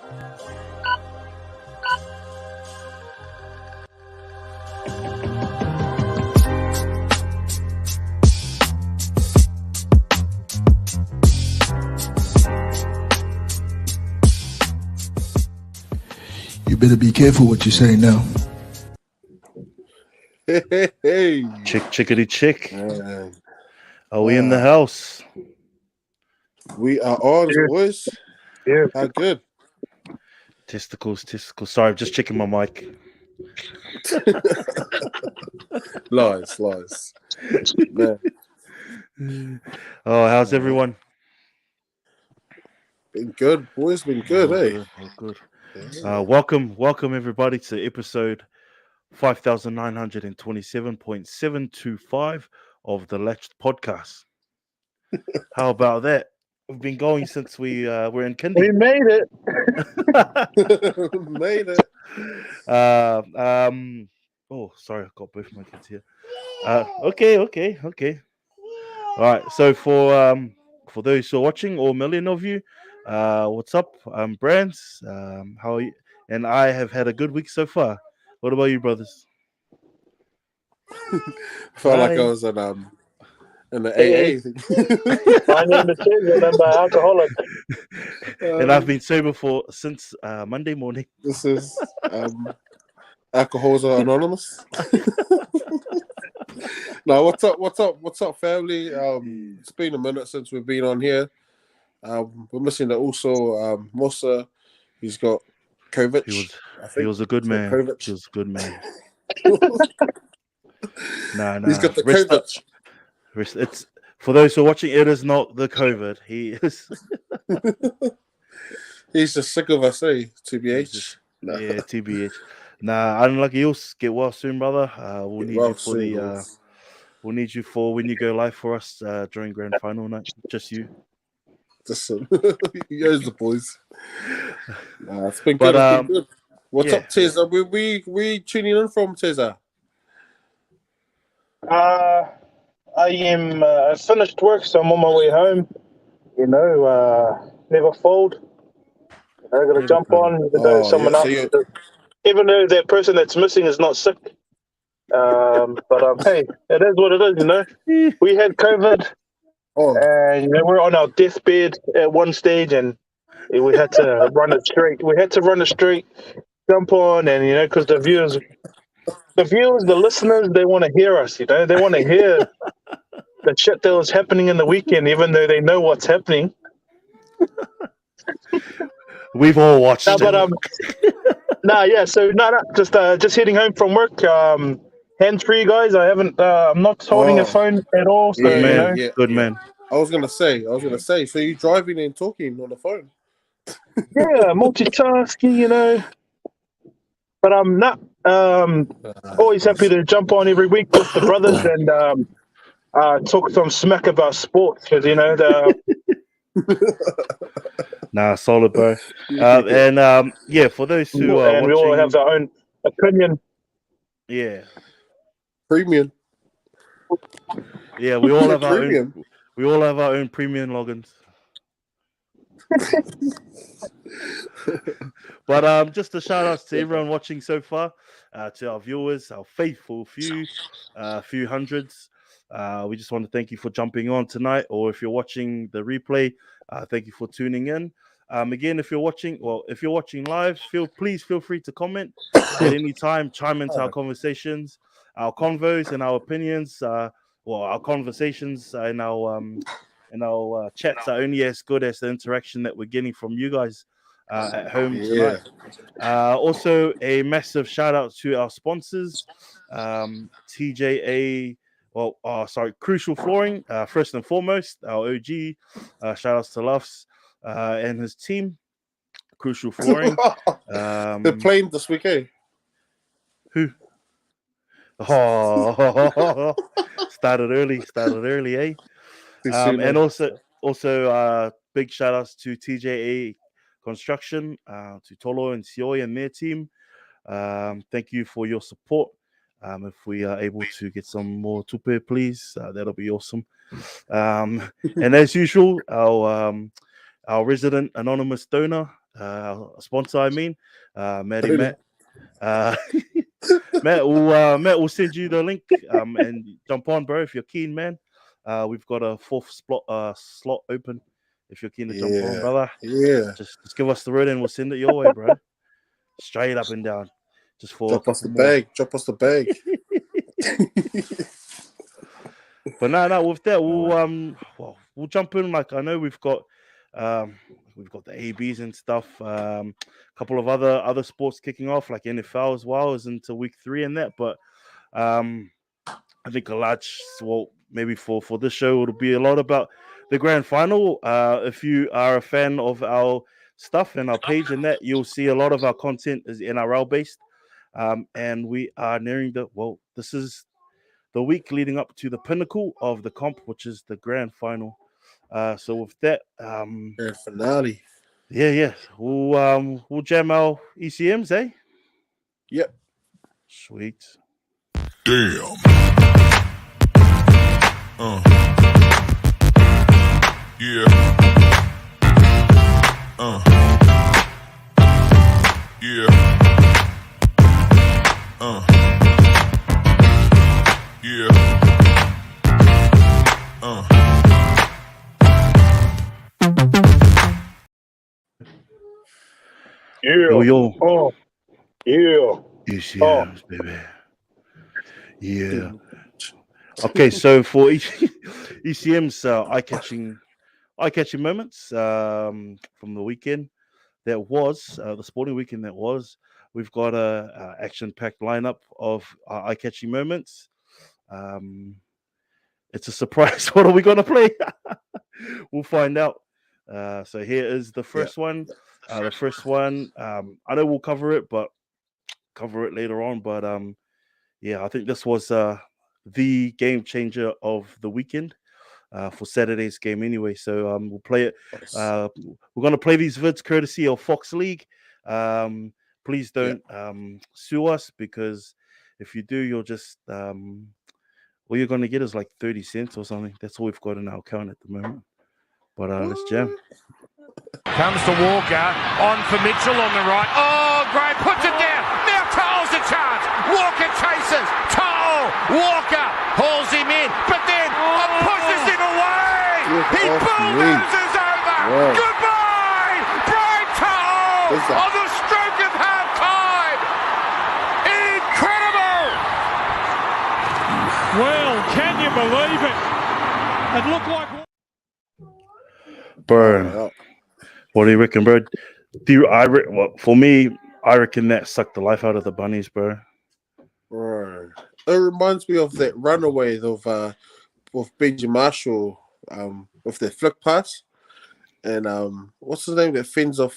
You better be careful what you say now. Hey. Chickity chick. Man. Are we in the house? We are on, boys. Yeah. How good? Testicles. Sorry, I'm just checking my mic. Lies. Man. Oh, how's everyone? Been good, boys. Been good, eh? Good. Yeah. Welcome everybody to episode 5927.725 of the Latched podcast. How about that? We've been going since we were in kindy. We made it. Made it. Oh, sorry, I've got both my kids here. Okay. All right. So for those who are watching, or a million of you, what's up? I'm Brands. How are you? And I have had a good week so far. What about you, brothers? Felt Hi. like I was in the AA thing. My name is Tim, and I'm an alcoholic. And I've been sober since Monday morning. This is Alcohols Are Anonymous. Now, what's up, family? It's been a minute since we've been on here. We're missing also Mosa. He's got COVID. He was a good man. COVID. He was a good man. Nah. He's got the COVID. It's for those who are watching. It is not the COVID. He is. He's just sick of us, eh? TBH. Nah. Yeah, TBH. Nah, unlucky. You'll get well soon, brother. We'll need you for we'll need you for when you go live for us during grand final night. Just you. Just here's the boys. It's been good. It's been good. What's up, Teza? We tuning in from Teza? I am finished work, so I'm on my way home. Never fold. I got to jump on, even though someone else, even though that person that's missing is not sick. But hey, it is what it is, We had COVID, and we're on our deathbed at one stage, and we had to run it straight. Jump on, and because the viewers, the listeners, they want to hear us. They want to hear the shit that was happening in the weekend, even though they know what's happening. We've all watched it. Just heading home from work. Hands free, guys. I'm not holding a phone at all. So, good man. I was gonna say. So you driving and talking on the phone? Yeah, multitasking. But I'm not. Always happy to jump on every week with the brothers and talk some smack about sports because Nah, solid, bro. For those who are watching, we all have our own opinion. Yeah. Premium. Yeah, we all have our own. We all have our own premium logins. But just a shout out to everyone watching so far, to our viewers, our faithful few hundreds. We just want to thank you for jumping on tonight, or if you're watching the replay, thank you for tuning in. Again, if you're watching live, please feel free to comment at any time, chime into our conversations, our convos, and our opinions. Our conversations in our chats are only as good as the interaction that we're getting from you guys at home tonight. Also, a massive shout out to our sponsors, TJA. Crucial Flooring, first and foremost, our OG. Shout outs to Luffs and his team, Crucial Flooring. They're playing this week, eh? Who? Oh, started early, eh? And also big shout outs to TJA Construction, to Tolo and Joye and their team. Thank you for your support. If we are able to get some more tupe, please, that'll be awesome. And as usual, our resident anonymous donor, sponsor, I mean, Matt. Matt will send you the link and jump on, bro, if you're keen, man. We've got a fourth slot open if you're keen to jump on, brother. Yeah. Just give us the word and we'll send it your way, bro. Straight up and down. Just for drop us the bag. Drop us the bag. But no, with that, we'll jump in. Like, I know we've got the ABs and stuff. A couple of other sports kicking off, like NFL as well, is into week 3 and that. But I think Latched, maybe for this show, it'll be a lot about the grand final. If you are a fan of our stuff and our page and that, you'll see a lot of our content is NRL based. And we are nearing this is the week leading up to the pinnacle of the comp, which is the grand final. So with that, grand finale. Yeah. We'll jam our ECMs, eh? Yep. Sweet. Damn. Yeah. Yeah. Yeah. Yo. Oh. Yeah. ECMs, baby. Yeah. Okay, so for ECM's eye-catching moments from the weekend that was the sporting weekend that was, we've got a action-packed lineup of eye-catching moments. It's a surprise. What are we gonna play? We'll find out. So here is the first one. The first one, I know we'll cover it later on. But I think this was the game changer of the weekend for Saturday's game anyway. So we'll play it. We're going to play these vids courtesy of Fox League. Please don't sue us, because if you do, you'll just all you're going to get is like 30 cents or something. That's all we've got in our account at the moment. But let's jam. Comes to Walker, on for Mitchell on the right. Oh, Gray puts it down. Now Toll's a chance. Walker chases. Toll. Walker hauls him in, but then pushes him away. He bulldozes over. Whoa. Goodbye, Brian Toll on the stroke of half-time. Incredible. Well, can you believe it? It looked like... Burn. What do you reckon, bro? For me, I reckon that sucked the life out of the Bunnies, bro. Bro, it reminds me of that runaway of Benji Marshall with the flick pass, and what's his name that fins off?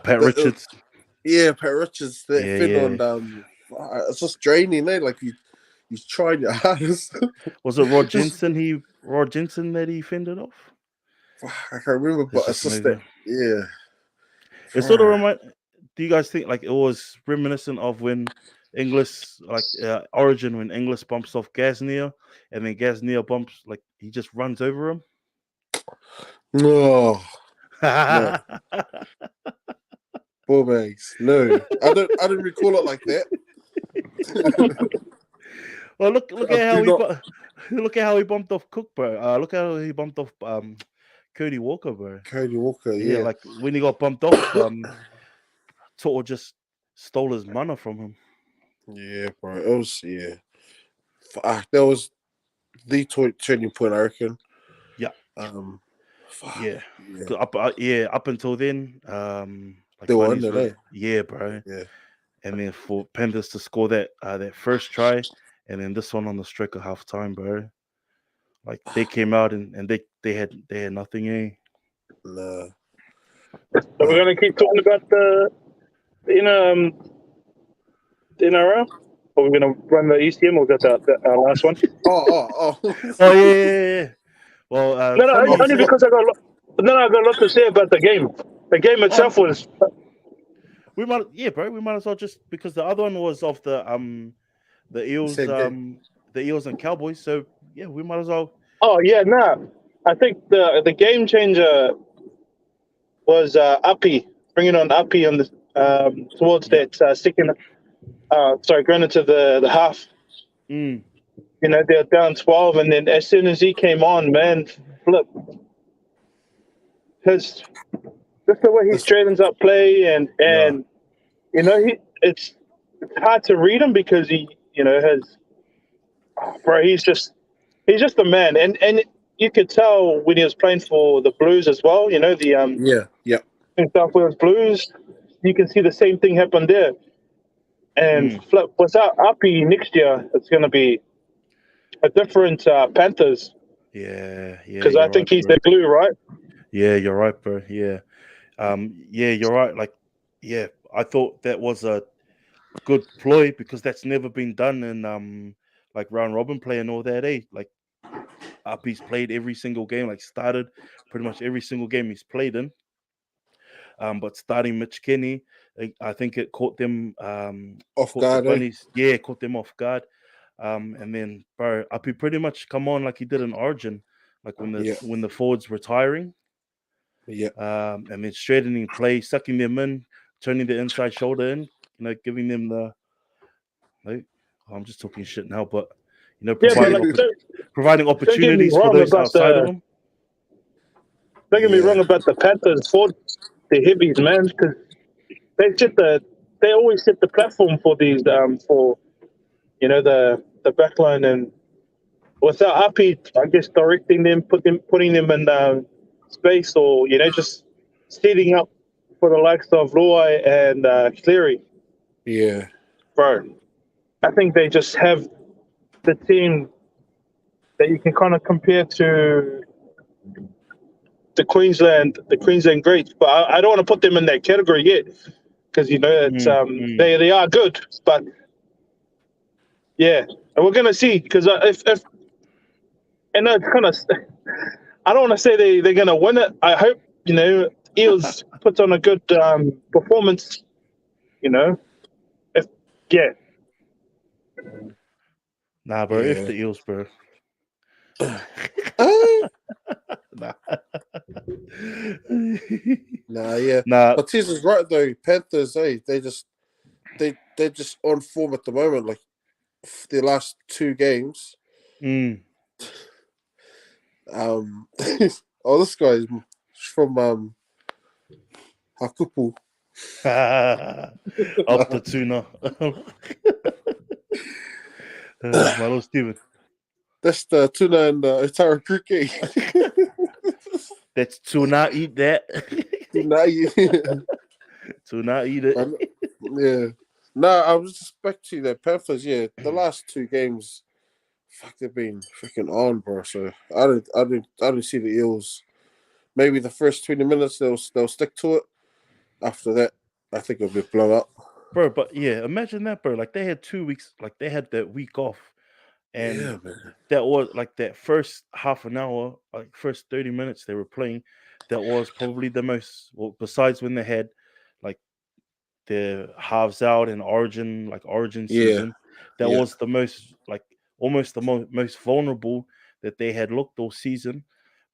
Pat Richards. Pat Richards. That fin on it's just draining, eh? Like he's trying your hardest. Was it Rod Jensen? Rod Jensen that he fended off? I can't remember, but it's just that. Yeah. It sort of remind. Do you guys think like it was reminiscent of when Inglis, like Origin, when Inglis bumps off Gasnier, and then Gasnier bumps, like he just runs over him? No. Ball bags. No, I didn't recall it like that. Well, look at how he bumped off Cook, bro. Look how he bumped off Cody Walker, bro. Cody Walker, yeah. Like when he got bumped off, Toto just stole his mana from him. Yeah, bro. It was that was the turning point, I reckon. Yeah. Yeah. Up until then, they were under there. Yeah, bro. Yeah. And then for Panthers to score that first try, and then this one on the stroke of half time, bro. Like they came out and they had nothing, eh? Nah. So we're gonna keep talking about the NRL, or we're gonna run the ECM, or got our last one? Oh yeah. Well, only because I got a lot to say about the game. The game itself was. We might as well, just because the other one was of the Eels, the Eels and Cowboys. So yeah, we might as well. Oh yeah, no. I think the game changer was Uppy bringing on Uppy on the towards that second. Going into the half. Mm. You know, they're down 12, and then as soon as he came on, man, flip. Just the way he straightens up play, and you know, it's hard to read him because he, you know, he's just a man, and you could tell when he was playing for the Blues as well. You know, the in South Wales Blues, you can see the same thing happen there. And flip, without Uppy next year, it's going to be a different Panthers. Yeah. Because I think he's the glue, right? Yeah, you're right, bro. Yeah. You're right. Like, yeah, I thought that was a good ploy because that's never been done in like round robin play and all that, eh? Like Uppy's played every single game, like started pretty much every single game he's played in. But starting Mitch Kenny, I think it caught them off guard. The Bunnies. Yeah, caught them off guard. And then bro, Uppy pretty much come on like he did in Origin, like when the forwards were tiring. Yeah. And then straightening play, sucking them in, turning the inside shoulder in, you know, giving them the I'm just talking shit now, but you know, providing opportunities for those outside of them. Don't get me wrong about the Panthers for the heavies, man, because they always set the platform for these for you know the backline, and without Uppy, I guess directing them, putting them in space, or you know just setting up for the likes of Luai and Cleary. Yeah, bro, I think they just have the team that you can kind of compare to the Queensland greats, but I don't want to put them in that category yet because you know it's they are good, but yeah, and we're gonna see because if and it's kind of I don't want to say they're gonna win it. I hope you know Eels puts on a good performance. You know, Nah, bro. If the Eels, bro. Nah. But Tiz is right though. Panthers, they're just on form at the moment. Like their last 2 games. This guy is from Hakupu. Up the tuna. My little Steven. That's the tuna and Otara Cricket. That's tuna, eat that. Tuna, eat it. Yeah. No, I was expecting that Panthers, the last 2 games, fuck, they've been freaking on, bro. So I don't see the Eels. Maybe the first 20 minutes they'll stick to it. After that, I think it'll be blown up. Bro, but yeah, imagine that, bro. Like they had 2 weeks, like they had that week off. And that was like that first half an hour, like first 30 minutes they were playing. That was probably the most, well, besides when they had like the halves out in Origin season, that was the most, like almost the most vulnerable that they had looked all season.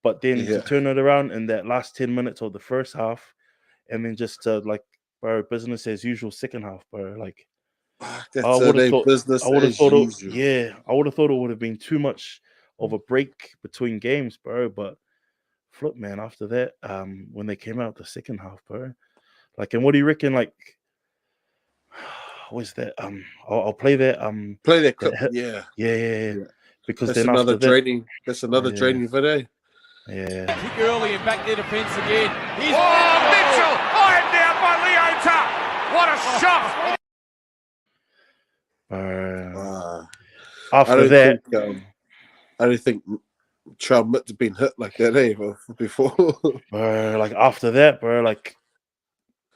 But then to turn it around in that last 10 minutes of the first half, and then just to like, bro, business as usual second half, bro. Like, I would have thought it would have been too much of a break between games, bro. But flip, man, after that, when they came out the second half, bro, like, and what do you reckon? Like, what's that? I'll play that. Play that clip. Yeah. Because that's then another after draining. That's another draining video. Yeah. Kick early and back their defence again. Mitchell! Ironed down by Leota! What a shot! After that, I don't think Trout Mitt's been hit like that before. Like after that, bro, like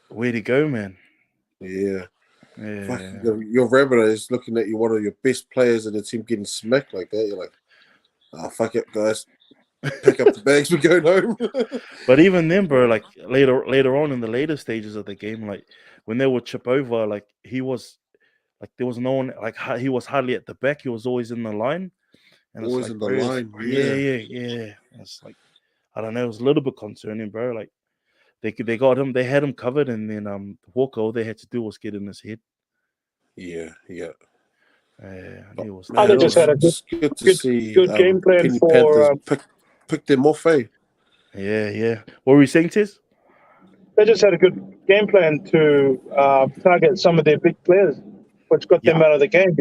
where'd he go, man? Yeah. Your Rebel is looking at you, one of your best players in the team, getting smacked like that. You're like, oh, fuck it, guys. Pick up the bags, we're going home. But even then, bro, like later on in the later stages of the game, like when they would chip over, like he was, like there was no one, like he was hardly at the back. He was always in the line. And always it's like, in the line. Yeah. It's like, I don't know. It was a little bit concerning, bro. Like, they got him. They had him covered, and then Walker, all they had to do was get in his head. Yeah. It was they just had a good game plan Penny for. Pick them off, eh? Yeah. What were you saying, Tiz? They just had a good game plan to target some of their big players, which got them out of the game.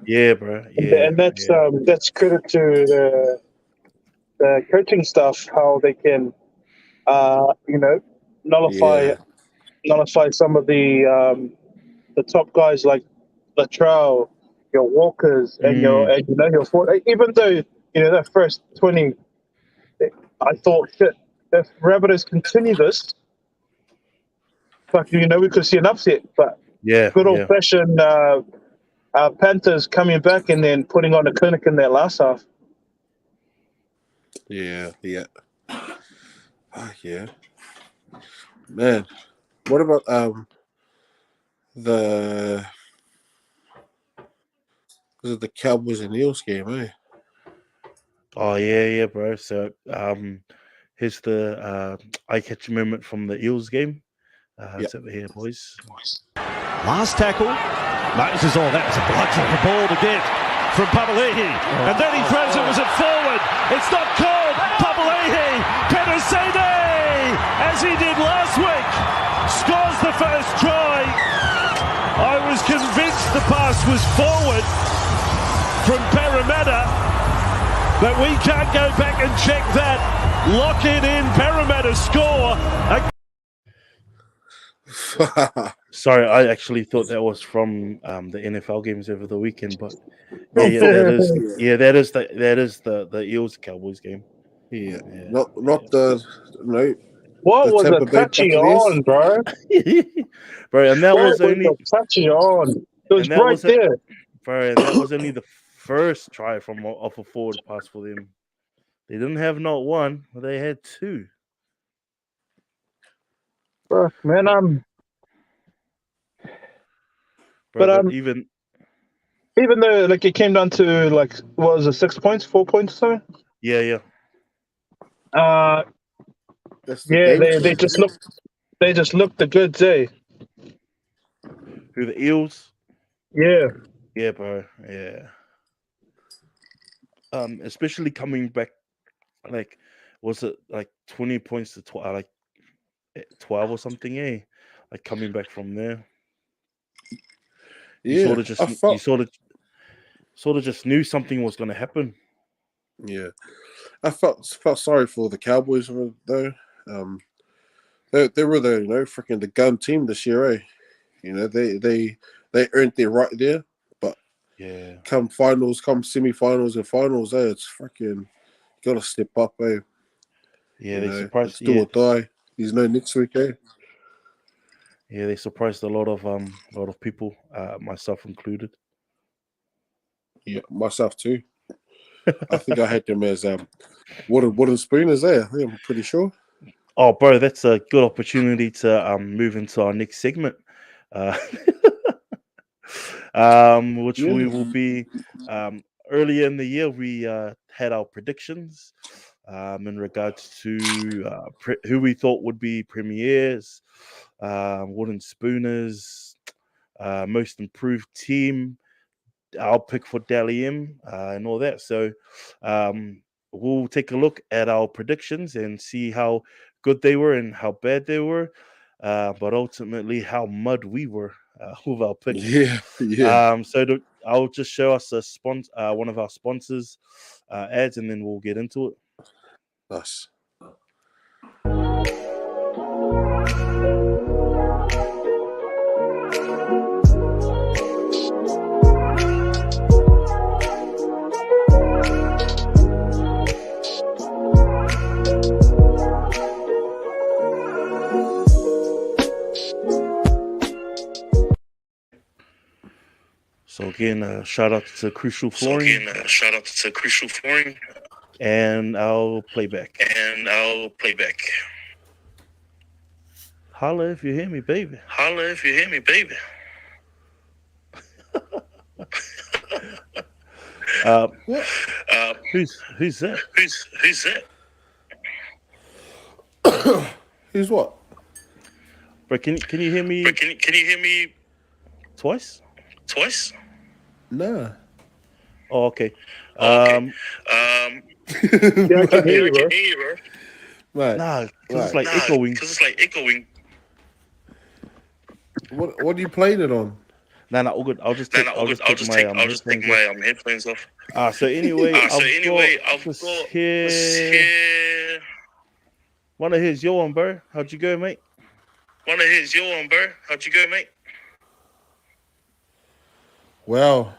Yeah, bro. Yeah, and that's credit to the coaching staff, how they can, nullify some of the top guys like Latrell, your Walkers, and your even though that first 20, I thought, shit, if Rabbitohs continue this, we could see an upset. But good old fashioned Panthers coming back and then putting on a clinic in that last half. Yeah. Man, what about the Cowboys and Eels game, eh? Oh yeah, bro. So here's the eye-catch moment from the Eels game. It's over here, boys. Last tackle. Moses, that was a blood-dropper ball to get from Papali'i. And then he throws it, was it forward? It's not called. Papali'i, Penisini, as he did last week, scores the first try. I was convinced the pass was forward from Parramatta, but we can't go back and check that. Lock it in, Parramatta score. Sorry, I actually thought that was from the NFL games over the weekend, but that is the Eels Cowboys game. Yeah. Not the What was a touchy on, bro? Bro, and that was only a touchy on. It was right there, bro. And that was only the first try from off a forward pass for them. They didn't have not one, but they had two. Bro, man, But even though it came down to what was it, 6 points, 4 points, or something? Yeah. They just looked the goods, eh? Who, the Eels? Yeah, bro. Yeah. Especially coming back, was it 20 points to 12 or something, eh? Coming back from there. Yeah, you sort of just knew something was going to happen. Yeah, I felt sorry for the Cowboys though. They were the freaking the gun team this year, eh? They earned their right there, but come finals, come semi-finals and finals, it's freaking gotta step up, eh? Yeah, they surprised. It's do or die. There's no next week, eh? Yeah, they surprised a lot of people, myself included. Yeah, myself too. I think I had them as wooden spooners there. I'm pretty sure. Oh, bro, that's a good opportunity to move into our next segment, which we will be earlier in the year. We had our predictions in regards to who we thought would be premiers. Wooden Spooners, most improved team, our pick for Dally M, and all that. So we'll take a look at our predictions and see how good they were and how bad they were, but ultimately how mud we were with our picks. Yeah. I'll just show us one of our sponsors ads, and then we'll get into it. Nice. So again, shout out to Crucial Flooring. And I'll play back. Holla if you hear me, baby. Who's that? Who's what? Bro, can you hear me? Can you hear me twice? Nah. Oh, okay. Yeah, I can hear you, bro. Right. Nah, because it's like echoing. What are you playing it on? Nah, all good. I'll just take my headphones off. So anyway, I've got here. Wanna hear your one, bro? How'd you go, mate? Well,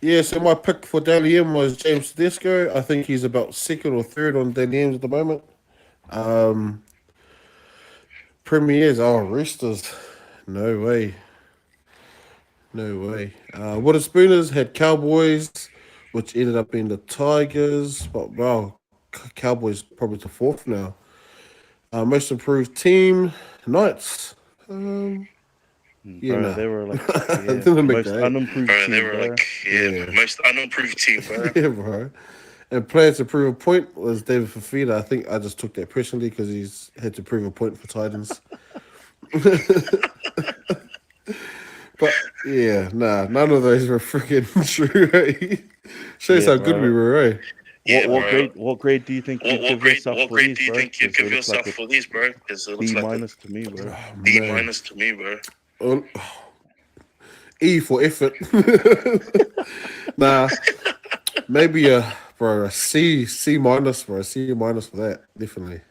yeah, so my pick for Dally M was James Tedesco. I think he's about second or third on Dally M's at the moment. Premiers, Roosters. No way. Wooden Spooners had Cowboys, which ended up being the Tigers. But, wow, Cowboys probably to fourth now. Most improved team, Knights. They were like most unimproved team. Most unimproved team, bro. Yeah, bro. And players to prove a point was David Fafita. I think I just took that personally because he's had to prove a point for Titans. But yeah, none of those were freaking true. Eh? Shows how good we were, eh? What grade do you think you give yourself for these, bro? Because it looks B- like to me, bro. B- to me, bro. E for effort. Nah, maybe a C minus, bro. C minus for that, definitely.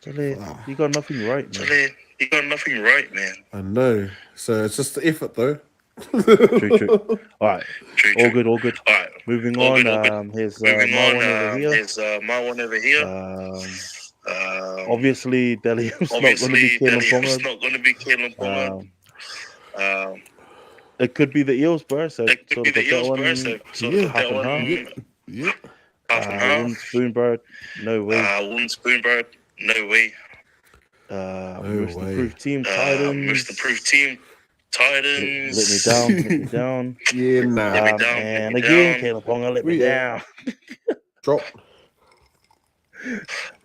You got nothing right, man. You got nothing right, man. I know. So it's just the effort, though. True. All right. All good. All right. Moving on. Here's my one over here. Obviously, Delium's not going to be Kalen Ponga. It could be the Eels, bro. So it could be the Eels, bro. So half and half. Yeah. Half and half. Wooden Spoonbird, no way. Wooden Spoonbird, no way. Most improved team, Titans. Let me down. Yeah, nah. Let me down. And again, Caleb Ponga let me down. Drop.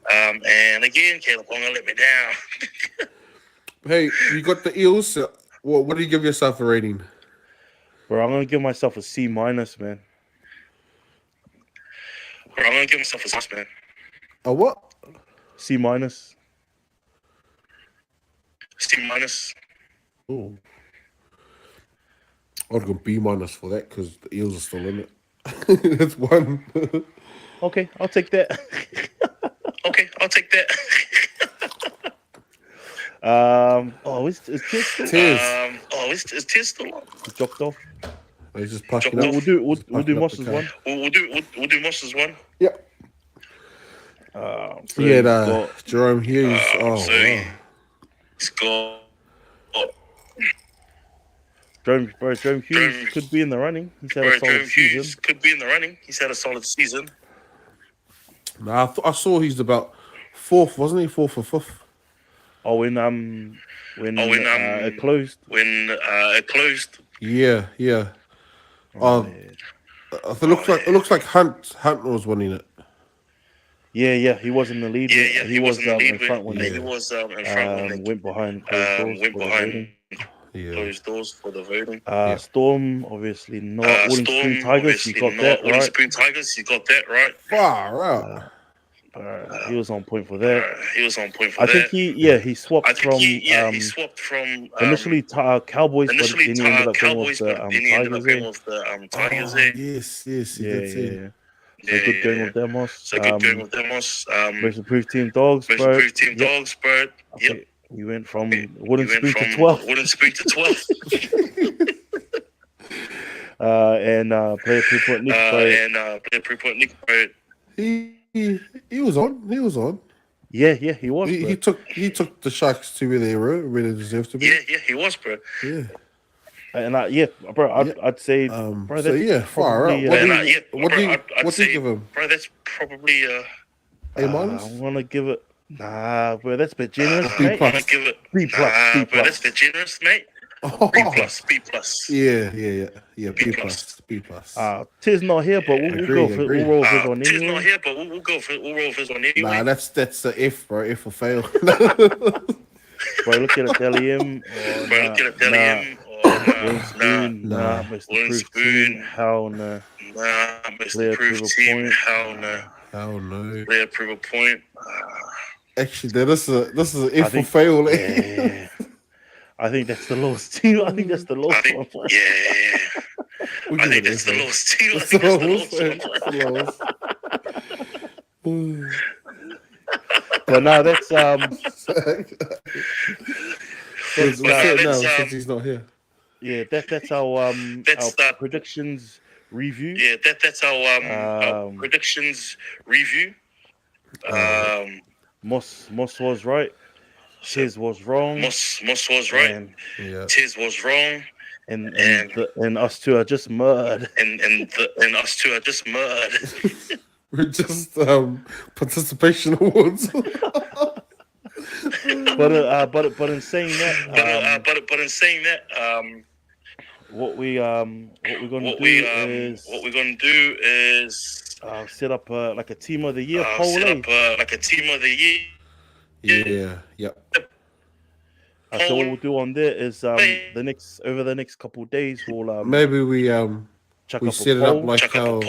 And again, Caleb Ponga let me down. Hey, you got the Eels. What do you give yourself a rating? Bro, I'm gonna give myself a C minus, man. A what? C minus. Oh. I'd go B minus for that because the Eels are still in it. That's one. Okay, I'll take that. Is Tiz still? Is Tiz still on? He's dropped off. He's just pushing up. We'll do Moss's one. We'll do Moss's one. Yep. Jerome Hughes. He's got. Jerome Hughes could be in the running. He's had a solid season. Nah, I saw he's about fourth, wasn't he? Fourth or fifth? Oh, when it closed. It closed. Yeah. It looks like Hunt was winning it. Yeah, he was in the lead. He was in front when he was in front when went behind closed doors for the voting. Storm, obviously not. Wooden Spoon Tigers, you got that right. Far out. He was on point for that. I think he swapped from initially Cowboys, but then he ended up going with the Tigers. Yes, he did. So good going with Demos. Most improved team Dogs, bro. Yep. You went from Wooden Spoon to 12. And player 3-point Nick, bro. He was on. Yeah, he was. He took the Sharks to where they were, where they deserved to be. Yeah, he was, bro. Yeah. And bro, I'd say, bro, that's far out. What do you give him? Bro, that's probably A minus. I want to give it. Nah, bro, that's a bit generous, mate. I want to give it B plus. Bro, that's a bit generous, mate. B plus. Yeah. B plus. Tiz not here, but we'll go for all roll his on Tiz not here, but we'll roll his on anyway. Nah, that's a F, bro. F or fail. Bro, look at it, Deli M. Woolen Spoon, Mr. Proof Team, hell no. Mr. Proof Team, hell no. Hell no. Clear prove a point. Actually, this is an if or fail. Yeah. I think that's the lowest team. I think that's the lowest one. Yeah. I think that's the lowest team. That's the lowest. But now that's since he's not here. Yeah, that's our predictions review. Yeah, that's our predictions review. Moss was right. Tiz was wrong. Moss was right. Tiz was wrong. And us two are just mud. And us two are just mud. We're just participation awards. but in saying that, what we're gonna do is set up like a team of the year poll. Like a team of the year. Yeah. Yep. So what we'll do on there is over the next couple of days we'll maybe we set it up like how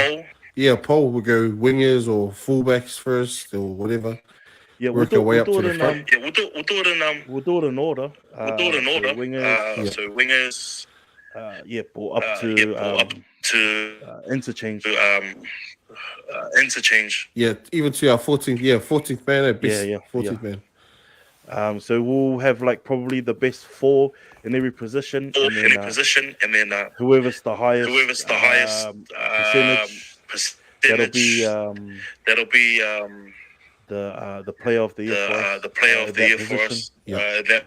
poll will go wingers or fullbacks first or whatever. Yeah, we'll do it in we'll do it in order. Wingers, so wingers. Up to interchange. Interchange. Yeah, even to our 14th man. 14th man. So we'll have like probably the best four in every position, and then whoever's the highest percentage, that'll be the player of the year. The player of the year for us. That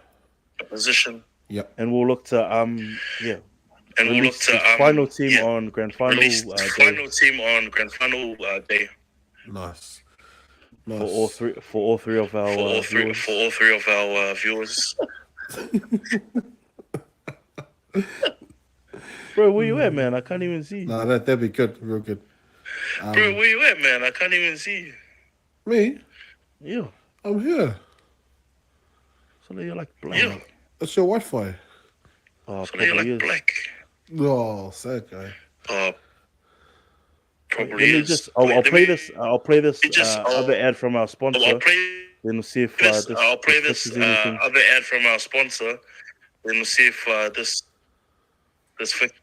position. Yep. And we'll look to And we'll look to final team on grand final. Final team on grand final day. Nice. For all three of our viewers. Bro, where you at, man? I can't even see. No, that'd be good, real good. Bro, where you at, man? I can't even see you. Me? Yeah. I'm here. So you're like black. Yeah. That's your Wi-Fi. Oh, so you're like black. Oh, sad guy. Probably is. I'll play this other ad from our sponsor. Then we'll see if I'll play this other ad from our sponsor. Then we'll see if this fits.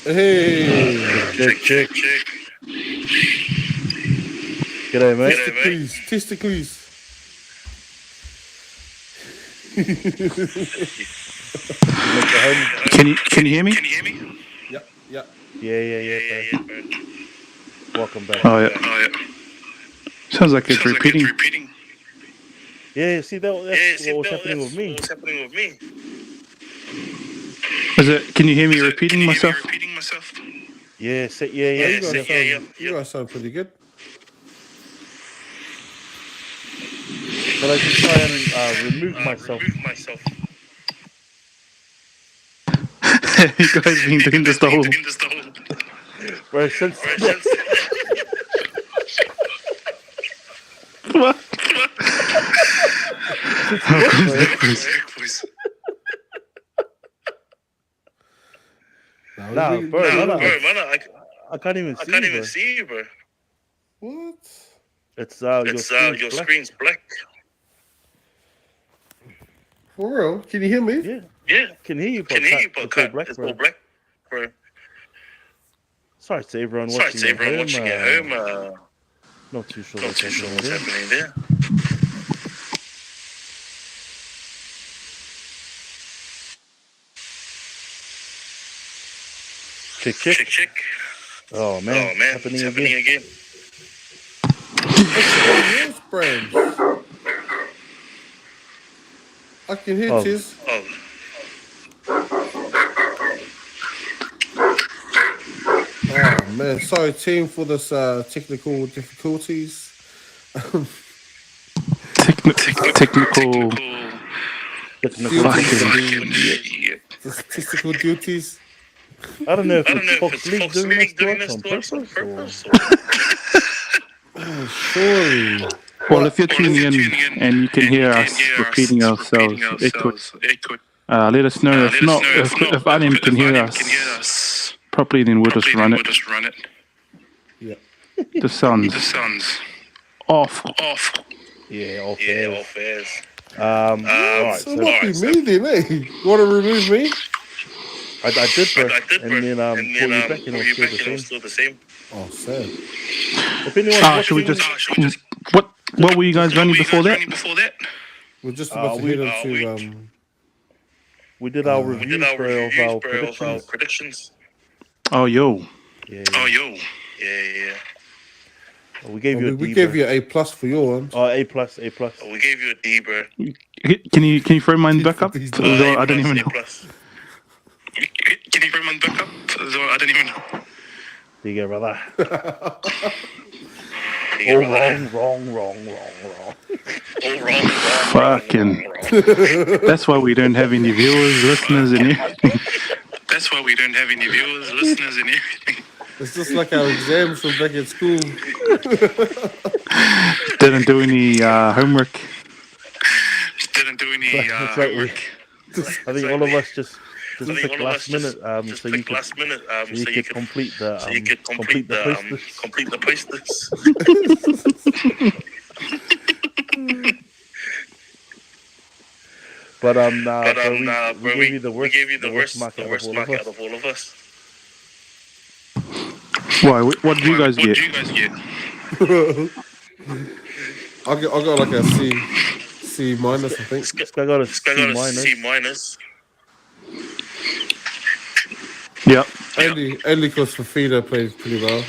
Hey, check. G'day, mate. Testicles. Can you hear me? Yeah. Yeah. Welcome back. Oh yeah. Sounds like it's repeating. Yeah, see that's what was happening with me. Is it? Can you hear me repeating myself? Yeah. You guys sound pretty good. But I just try and remove myself. You guys been doing this the whole. Bro, since what? I can't even see you, bro. What? It's your screen's black. For real? Can you hear me? Yeah. Can hear you, but it's all black, bro. Sorry to everyone watching at home. Not too sure what's happening there. Check. Oh man, happening again. I can hear Tiz. Oh man, sorry team for this technical difficulties. Technical Statistical duties. I don't know if it's Fox League doing this to us on purpose. Surely. Well, if you're tuning in and you can hear us repeating ourselves, let us know. If not, if Anim can hear us properly, then we'll just run it. Yeah. The sun's off. Yeah, off airs. Right. So what be me then, eh? You want to remove me? I did, bro. And then put you back and it was still the same. Oh, sad. If anyone's watching, should we just what were you guys running before that? We're just about to head into we did our reviews of our predictions. Oh yo. Yeah. We gave you a D, we gave you an A+ for your one. Oh, A+. We gave you a D, bro. Can you throw mine back up? I don't even know. Can you throw mine back up? I don't even know. There you go, brother. Wrong. All wrong. Fucking. That's why we don't have any viewers, listeners, and everything. It's just like our exams from back at school. Didn't do any homework. I think all of us just pick last minute, so you could complete the posters. But we gave you the worst mark out of all of us. Why? What did you guys get? I got like a C minus, I think. I got a C minus. Yep. Only because Fafita played pretty well.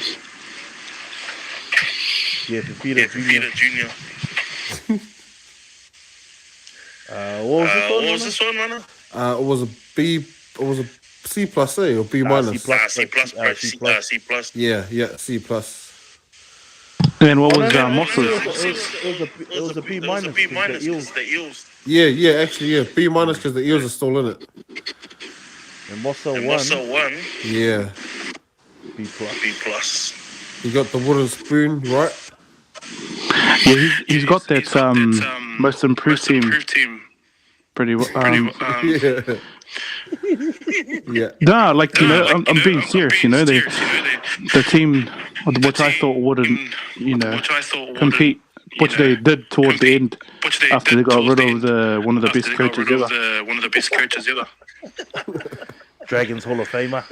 Yeah, Fafita Junior. What was this one, man? It was a B. It was a C plus A or B minus. C plus. Yeah, C plus. And then what was Moss's? It was a B minus. The Eels. Yeah, actually, B minus because the Eels are still in it. And Mossa won. Yeah. B plus. He got the wooden spoon, right? Yeah, he's got that most improved team. Pretty well. Yeah. No, like I'm being serious. The team, which I thought wouldn't, compete, which they did towards the end after they got rid of one of the best coaches ever. Dragons Hall of Famer.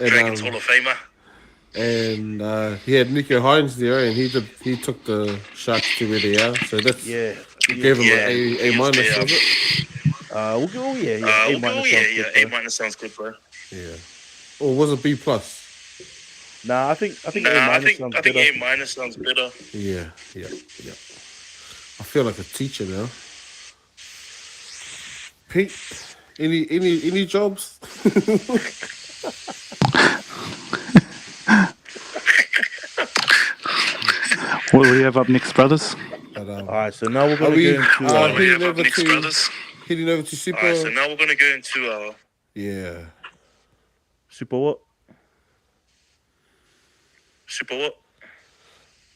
And he had Nico Hines there, and he took the Sharks to where they are. So that's gave him an A minus. Was it? A minus sounds good, bro. Yeah. Or was it B plus? Nah, I think A minus sounds better. Yeah. I feel like a teacher now. Pete, any jobs? What do we have up next, brothers? Alright, so now we're going to go into heading over to Super. Alright, so now we're going to go into our... Yeah. Super what?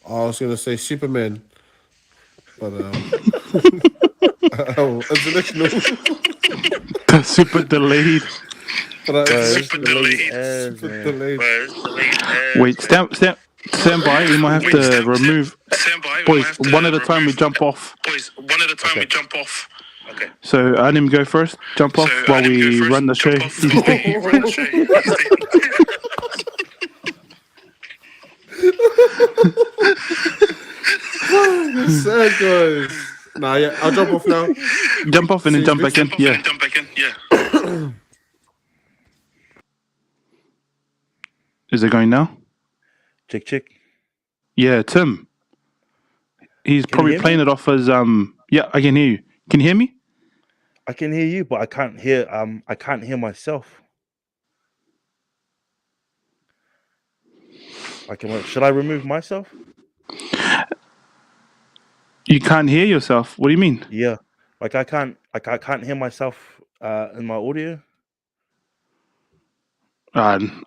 I was going to say Superman. But, international. Super delayed. Super delayed. Wait, stand by. We might have to remove. Boys, one at a time we jump off. Okay. So Adam, go first. Jump off while we run the show. Sad guys. Nah, yeah, I'll jump off now. Jump off and then jump back in. Yeah. Is it going now? Check. Yeah, Tim. He's probably playing it off as Yeah, I can hear you. Can you hear me? I can hear you, but I can't hear myself. Should I remove myself? You can't hear yourself. What do you mean? Yeah. Like I can't hear myself in my audio. And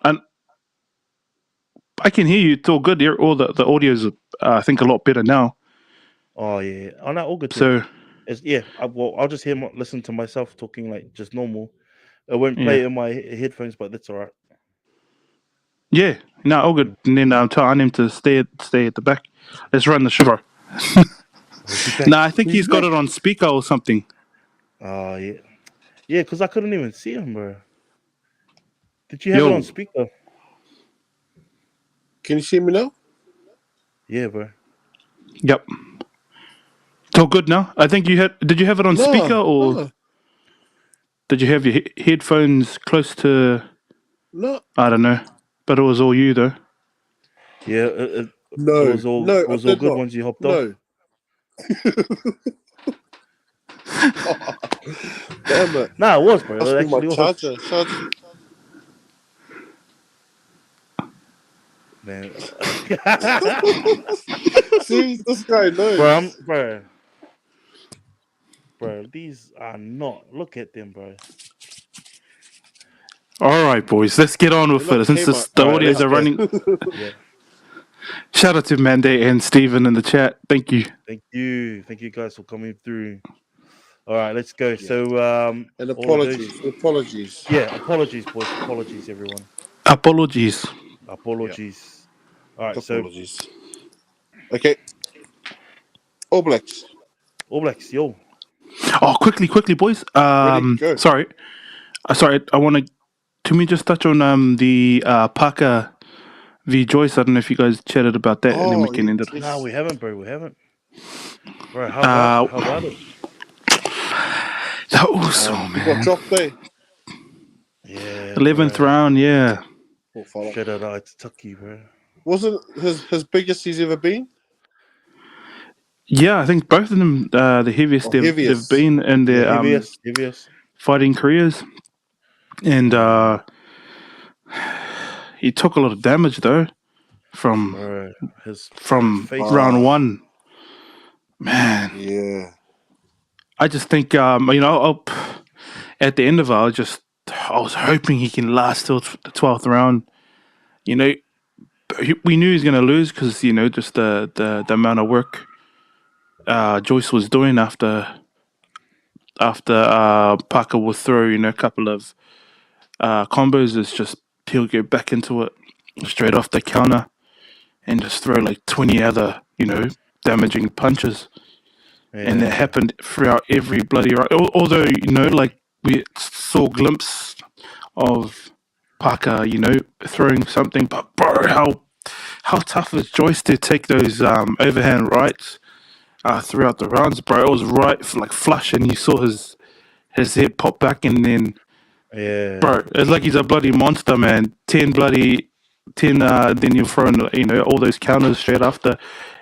I can hear you. It's all good. All the audio's I think a lot better now. Oh yeah. Oh no, all good. So I'll just listen to myself talking like just normal. I won't play it in my headphones, but that's all right. Yeah, no, all good. And then I'm telling him to stay at the back. Let's run the show. No, I think he's got it on speaker or something. Oh yeah, yeah. Because I couldn't even see him, bro. Did you have it on speaker? Can you see me now? Yeah, bro. Yep. It's all good now. I think you had. Did you have it on speaker or did you have your headphones close to? No. I don't know, but it was all you though. Yeah, it was all good not. once you hopped off. Damn it. Nah, it was, bro. Must It be my actually charger. Man. See, this guy knows. Bro, these are not. Look at them, bro. All right, boys, let's get on with it. Since the audios are running. Yeah. Shout out to Manday and Stephen in the chat. Thank you. Thank you guys for coming through. All right, let's go. Yeah. So and apologies. Yeah, apologies, boys. Apologies, everyone. Apologies. Yeah. All right, apologies. Okay. All Blacks, yo. Oh, quickly, boys. Sorry. I want to. Can we just touch on the Parker v Joyce? I don't know if you guys chatted about that, and then we can end it. No, we haven't, bro. Bro, how about it? That was so man. Got dropped there. Yeah. 11th round, yeah. Shout out to Tucky, bro. Wasn't his biggest he's ever been? Yeah, I think both of them the heaviest they've been in their heaviest fighting careers. And he took a lot of damage though from round one. Man. Yeah. I just think at the end of it, I was hoping he can last till the 12th round. You know, we knew he was going to lose because just the amount of work Joyce was doing after Parker would throw a couple of combos. It's just he'll get back into it straight off the counter and just throw like 20 other damaging punches. Yeah. And that happened throughout every bloody round. Although we saw a glimpse of Parker throwing something, but bro, how tough is Joyce to take those overhand rights throughout the rounds, bro? It was right flush, and you saw his head pop back, and then bro, it's like he's a bloody monster, man. 10 then you throw in all those counters straight after,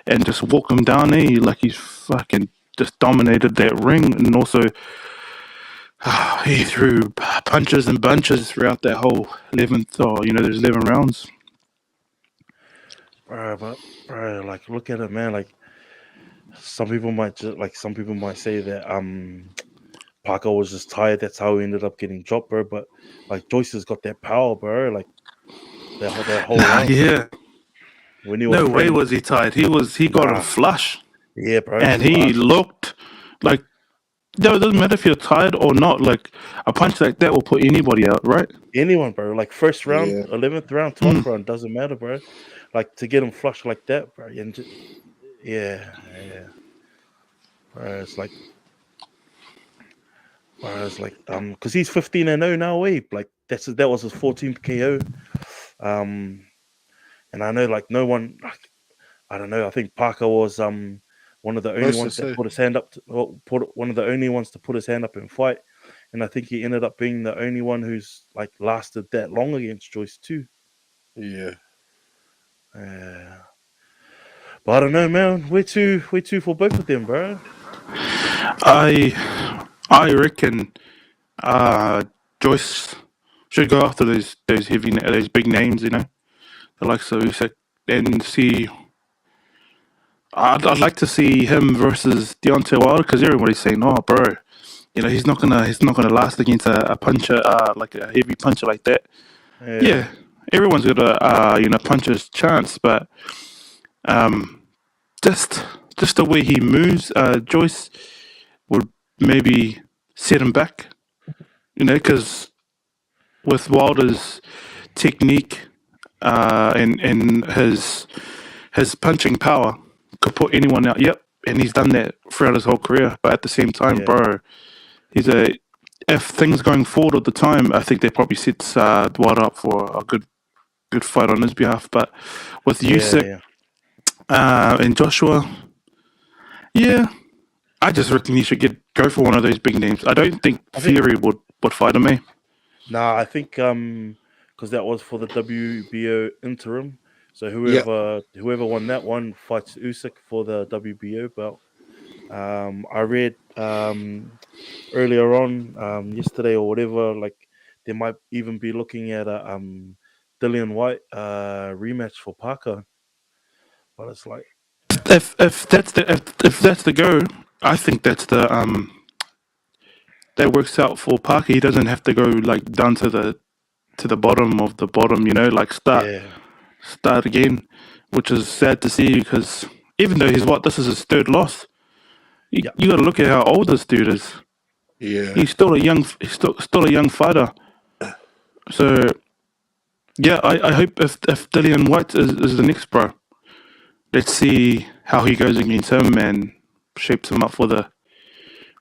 and just walk him down there like he's fucking just dominated that ring, and also he threw punches and bunches throughout that whole 11th, there's 11 rounds. Bro, look at it, man. Like some people might say that Parker was just tired. That's how he ended up getting dropped, bro. But like Joyce has got that power, bro. Like that whole round. Yeah. When he was no way was he tired. He got him flush. Yeah, bro. And he looked like it doesn't matter if you're tired or not. Like a punch like that will put anybody out, right? Anyone, bro. Like first round, 11th round, 12th round, doesn't matter, bro. Like to get him flush like that, bro. And bro, it's like, because he's 15-0 now, like that was his 14th KO. And I know like no one, I don't know. I think Parker was one of the only ones that put his hand up. One of the only ones to put his hand up and fight, and I think he ended up being the only one who's like lasted that long against Joyce too. Yeah. But I don't know, man. We're too for both of them, bro. I I reckon Joyce should go after those big names, you know, the likes of Usyk, and see. I'd like to see him versus Deontay Wilder because everybody's saying, "Oh, bro, you know, he's not gonna last against a puncher like a heavy puncher like that." Yeah, everyone's got a puncher's chance, but just the way he moves, Joyce would maybe set him back, you know, because with Wilder's technique and his punching power could put anyone out. Yep, and he's done that throughout his whole career. But at the same time, bro, if things going forward at the time, I think that probably sets Wilder up for a good fight on his behalf. But with Usyk and Joshua, I just reckon he should go for one of those big names. I don't think Fury would fight him, eh? Nah, I think because that was for the WBO interim. So whoever won that one fights Usyk for the WBO belt. I read earlier on yesterday or whatever, like they might even be looking at a Dillian White rematch for Parker. But it's like if that's the go, I think that's the that works out for Parker. He doesn't have to go like down to the bottom of the bottom, you know, like start again, which is sad to see because even though this is his third loss, you got to look at how old this dude is. Yeah, he's still a young fighter. So yeah, I hope if Dillian White is the next bro, let's see how he goes against him and shapes him up for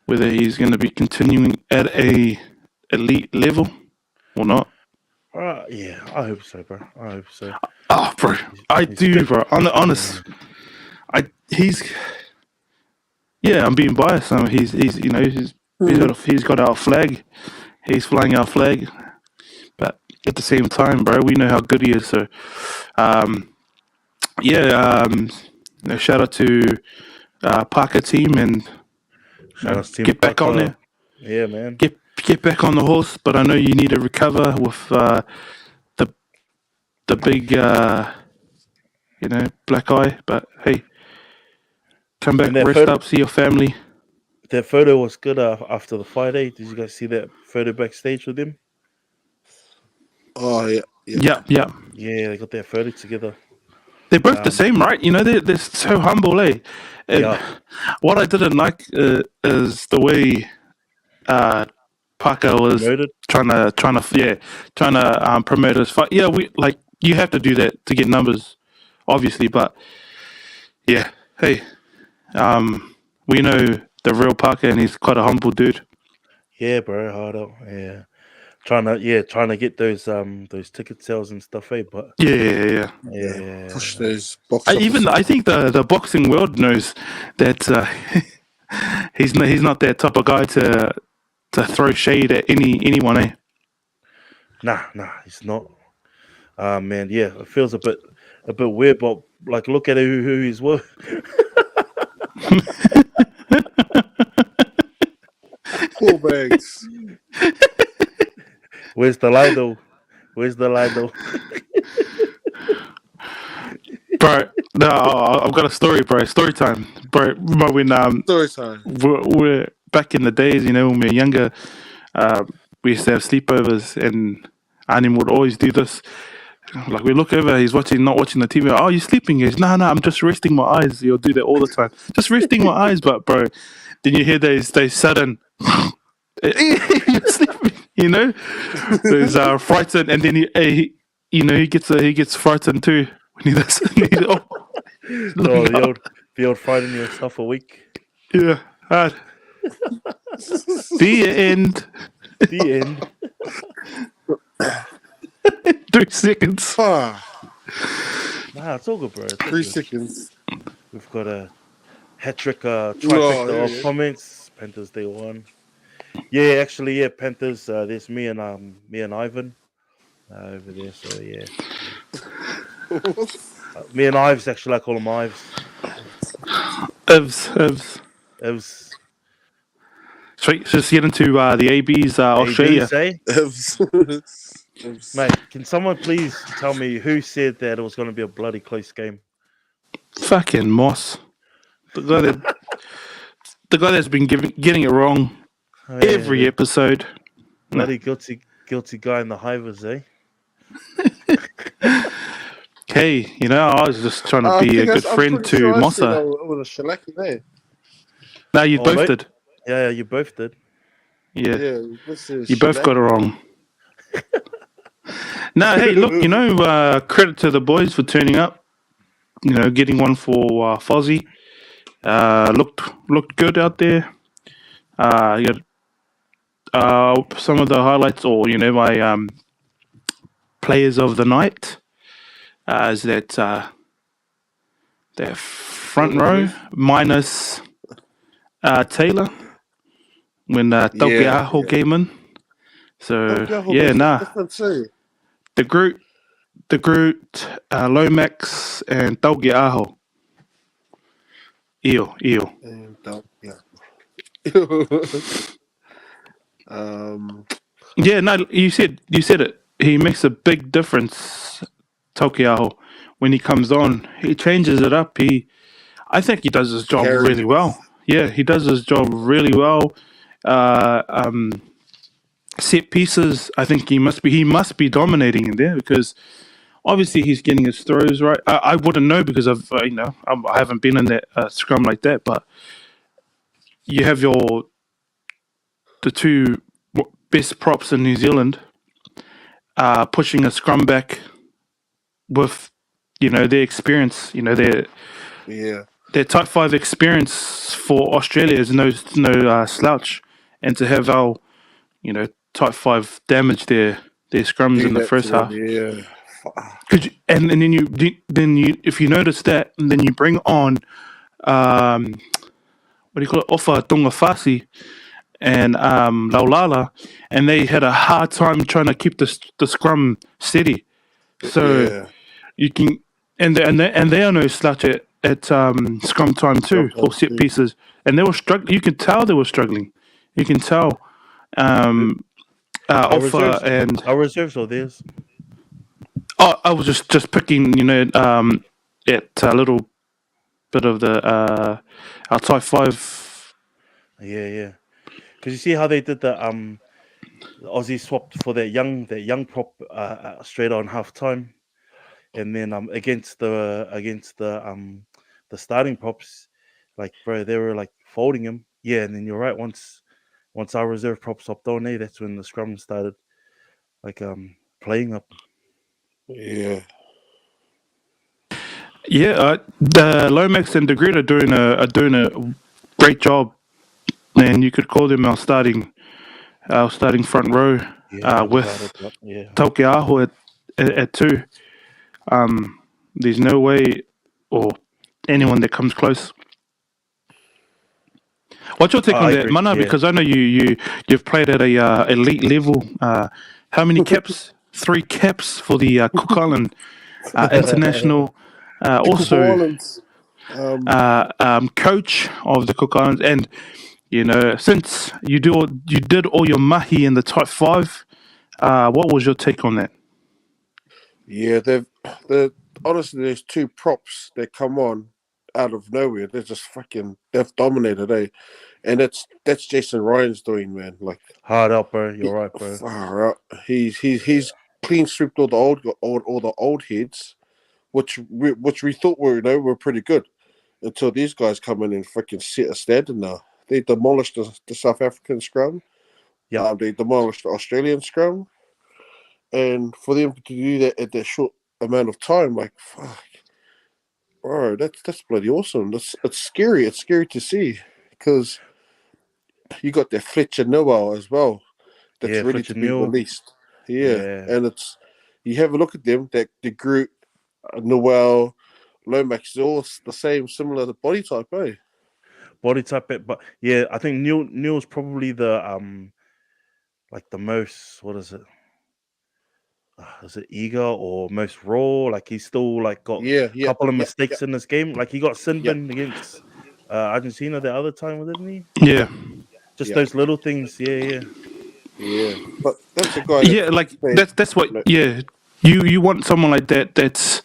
whether he's going to be continuing at a elite level or not. Yeah, I hope so, bro. I hope so. Oh, bro, I do, bro. Honest, I'm being biased. He's got our flag. He's flying our flag. But at the same time, bro, we know how good he is. So, shout out to Parker team and get back on there. Yeah, man. Get back on the horse. But I know you need to recover with the big, black eye. But hey, come back, rest up, see your family. That photo was good after the fight. Did you guys see that photo backstage with him? Oh yeah. Yeah, they got that photo together. They're both the same, right? You know, they're so humble, eh? And what I didn't like is the way Parker was trying to promote his fight. Yeah, you have to do that to get numbers, obviously. But yeah, hey, we know the real Parker, and he's quite a humble dude. Yeah, bro, hard out. Yeah. Trying to get those ticket sales and stuff, but yeah. Push those box. I think the boxing world knows that he's not that type of guy to throw shade at anyone, eh? Nah, he's not. Man, yeah, it feels a bit weird, but like, look at who he's with. Cool bags. Where's the lie though? Bro, no, I've got a story, bro. Story time, bro. Remember when story time? We're back in the days, you know, when we were younger. We used to have sleepovers, and Anim would always do this. Like, we look over, he's not watching the TV. Oh, you sleeping? He goes, no, I'm just resting my eyes. He'll do that all the time. Just resting my eyes, but bro, then you hear those sudden. You're sleeping, you know. There's frightened, and then he gets frightened too when he does. The old frighten yourself a week. Yeah, hard. The end. 3 seconds. Nah, it's all good, bro. 3 seconds. We've got a hat-trick trifecta of comments. Panthers, they won. Yeah, actually, yeah, Panthers. There's me and Ivan over there. So yeah, me and Ives. Actually, I call him Ives. Evs. Sweet. Just get into the ABs, Australia. ABs, eh? Mate, can someone please tell me who said that it was going to be a bloody close game? Fucking Moss. The guy that's been getting it wrong every episode. Bloody guilty guy in the hivers, eh? Hey, you know, I was just trying to be a good friend to Mossa. With a shellacking there. No, you both did. Yeah, you both did. Yeah, you both got it wrong. No, hey, look, you know, credit to the boys for turning up. You know, getting one for Fozzie. Looked good out there. You got some of the highlights, or you know, my players of the night. Is that front row minus Taylor when Taukeaho came in. So the Groot, Lomax and Taukeaho. Eel. Yeah, no, you said it. He makes a big difference, Taukeaho, when he comes on. He changes it up. I think he does his job really well. Yeah, he does his job really well. Set pieces, I think he must be dominating in there, because obviously he's getting his throws right. I wouldn't know because I haven't been in that scrum like that. But you have the two best props in New Zealand pushing a scrum back with, you know, their experience. You know, their type 5 experience for Australia is no slouch, and to have our, you know, type 5 damage their scrums in the first half. Yeah. And then you if you notice that, and then you bring on what do you call it, Ofa Tongafasi and Laulala, and they had a hard time trying to keep the scrum steady. So you can, and they are no slouch at scrum time too, or set pieces, and they were struggling. You can tell they were struggling. You can tell. Ofa and our reserves or theirs. Oh, I was just picking, you know, at a little bit of the our type 5. Yeah. Because you see how they did the Aussie swapped for that young prop straight on half time, and then against the starting props, like, bro, they were like folding him. Yeah, and then you're right. Once our reserve prop swapped on, that's when the scrum started like playing up. Yeah. The Lomax and the Grid are doing a great job, and you could call them our starting front row with Taukeaho at 2. There's no way, or anyone that comes close. What's your take on that, Mana? Because I know you've played at a elite level. How many caps? 3 caps for the Cook Island International. Also, coach of the Cook Islands, and you know, since you did all your mahi in the type 5, what was your take on that? Yeah, honestly, there's 2 props that come on out of nowhere. They're just they've dominated, eh? And that's Jason Ryan's doing, man. Like, hard up, bro. You're right, bro. Far out. He's clean stripped all the old heads, which we thought were pretty good, until these guys come in and freaking set a standard now. They demolished the South African scrum. Yeah, they demolished the Australian scrum, and for them to do that at that short amount of time, like, fuck, bro, that's bloody awesome. It's scary. It's scary to see, because you got that Fletcher Noel as well. That's ready to be released. Yeah, and you have a look at them. That the Groot, Noel, Lomax, they're all the same, similar body type, eh? Body type, but yeah, I think Neil's probably the like the most, what is it? Is it eager or most raw? Like, he's still like got a couple of mistakes in this game. Like, he got sin bin against Argentina the other time, didn't he? Yeah. Just those little things. Yeah. But that's a guy. Yeah, like that's what. Yeah, you want someone like that. That's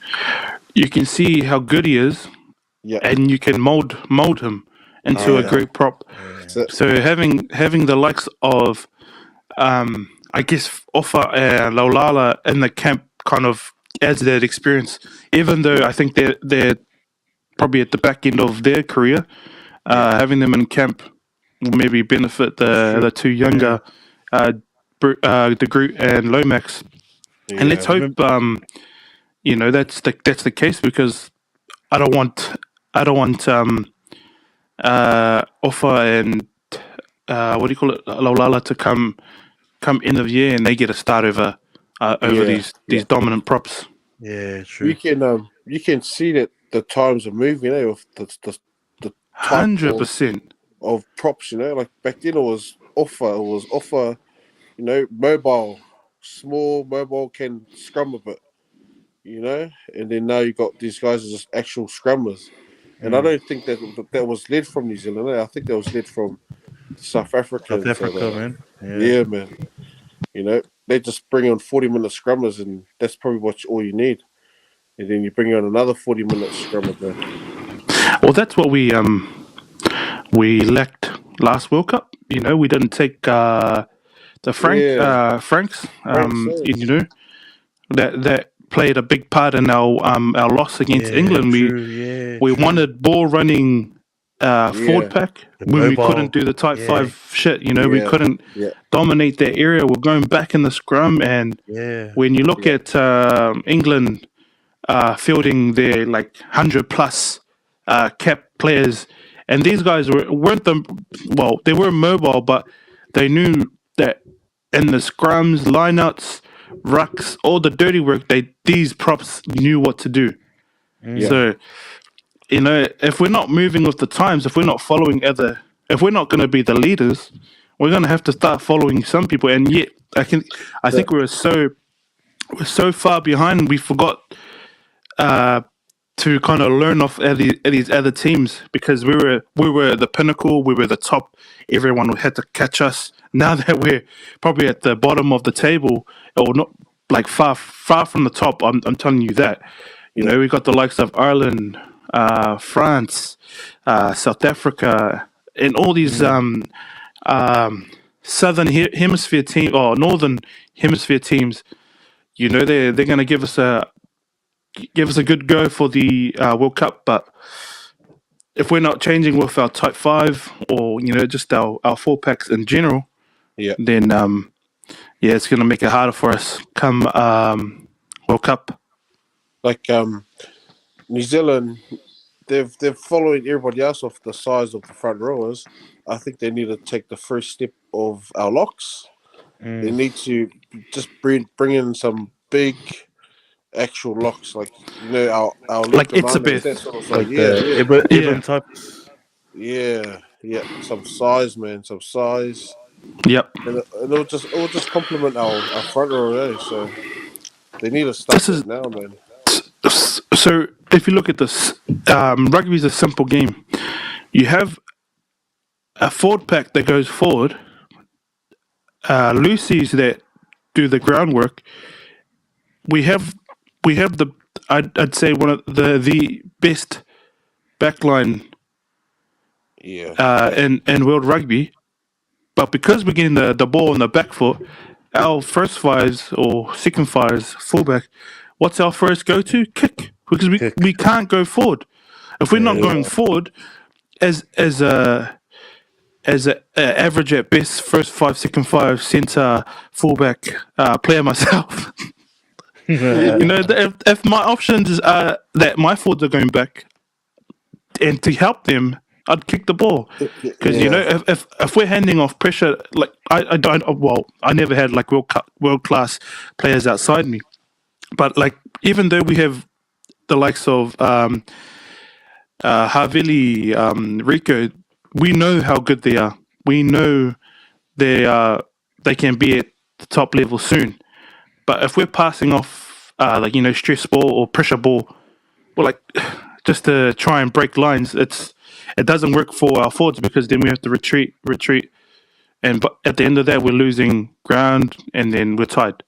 you can see how good he is. Yeah, and you can mold him into a great prop. So having the likes of, I guess, Offa Laulala in the camp kind of adds that experience. Even though I think they're probably at the back end of their career, having them in camp will maybe benefit the two younger, De Groot and Lomax. And let's hope that's the case, because I don't want Offa and what do you call it, Laulala to come end of year and they get a start over these dominant props. Yeah, true. You can see that the times are moving, with the 100% of props. Like back then it was Offa, mobile, small, mobile, can scrum a bit, and then now you got these guys as just actual scrummers. And I don't think that was led from New Zealand. I think that was led from South Africa. Man. Yeah, man. They just bring on 40-minute scrummers, and that's probably all you need. And then you bring on another 40-minute scrummer, man. Well, that's what we lacked last World Cup. We didn't take the Franks. That played a big part in our loss against England. We wanted ball running forward pack when we couldn't do the type 5 shit. We couldn't dominate that area. We're going back in the scrum, and when you look at England fielding their 100+ cap players, and these guys weren't they were mobile, but they knew that in the scrums, lineouts, rucks, all the dirty work, these props knew what to do. So, if we're not moving with the times, if we're not following if we're not going to be the leaders, we're going to have to start following some people. And yet, I think we're so far behind, we forgot to kind of learn off these other teams, because we were the pinnacle, we were the top. Everyone had to catch us. Now that we're probably at the bottom of the table, or not, far from the top, I'm telling you that. We got the likes of Ireland, France, South Africa, and all these southern hemisphere team or northern hemisphere teams. They're going to give us a good go for the World Cup, but if we're not changing with our type 5 or just our 4 packs in general, then it's going to make it harder for us come World Cup. New Zealand, they're following everybody else off the size of the front rowers. I think they need to take the first step of our locks. They need to just bring in some big actual locks, our it's a bit Ibn type. Some size, man, some size. Yep. And it'll just complement our front row, so they need to start now, man. So if you look at this, rugby is a simple game. You have a forward pack that goes forward, Lucy's that do the groundwork. We have I'd say one of the best backline in world rugby, but because we're getting the ball on the back foot, our first fives or second fives fullback, what's our first go-to? Kick, because we can't go forward. If we're not going forward, as a average at best first five, second five, centre, fullback player myself. If my options are that my forwards are going back, and to help them, I'd kick the ball, because if we're handing off pressure, I never had world class players outside me, but even though we have the likes of Havili, Rico, we know how good they are. We know they can be at the top level soon. But if we're passing off stress ball or pressure ball, just to try and break lines, it doesn't work for our forwards, because then we have to retreat, but at the end of that, we're losing ground, and then we're tied.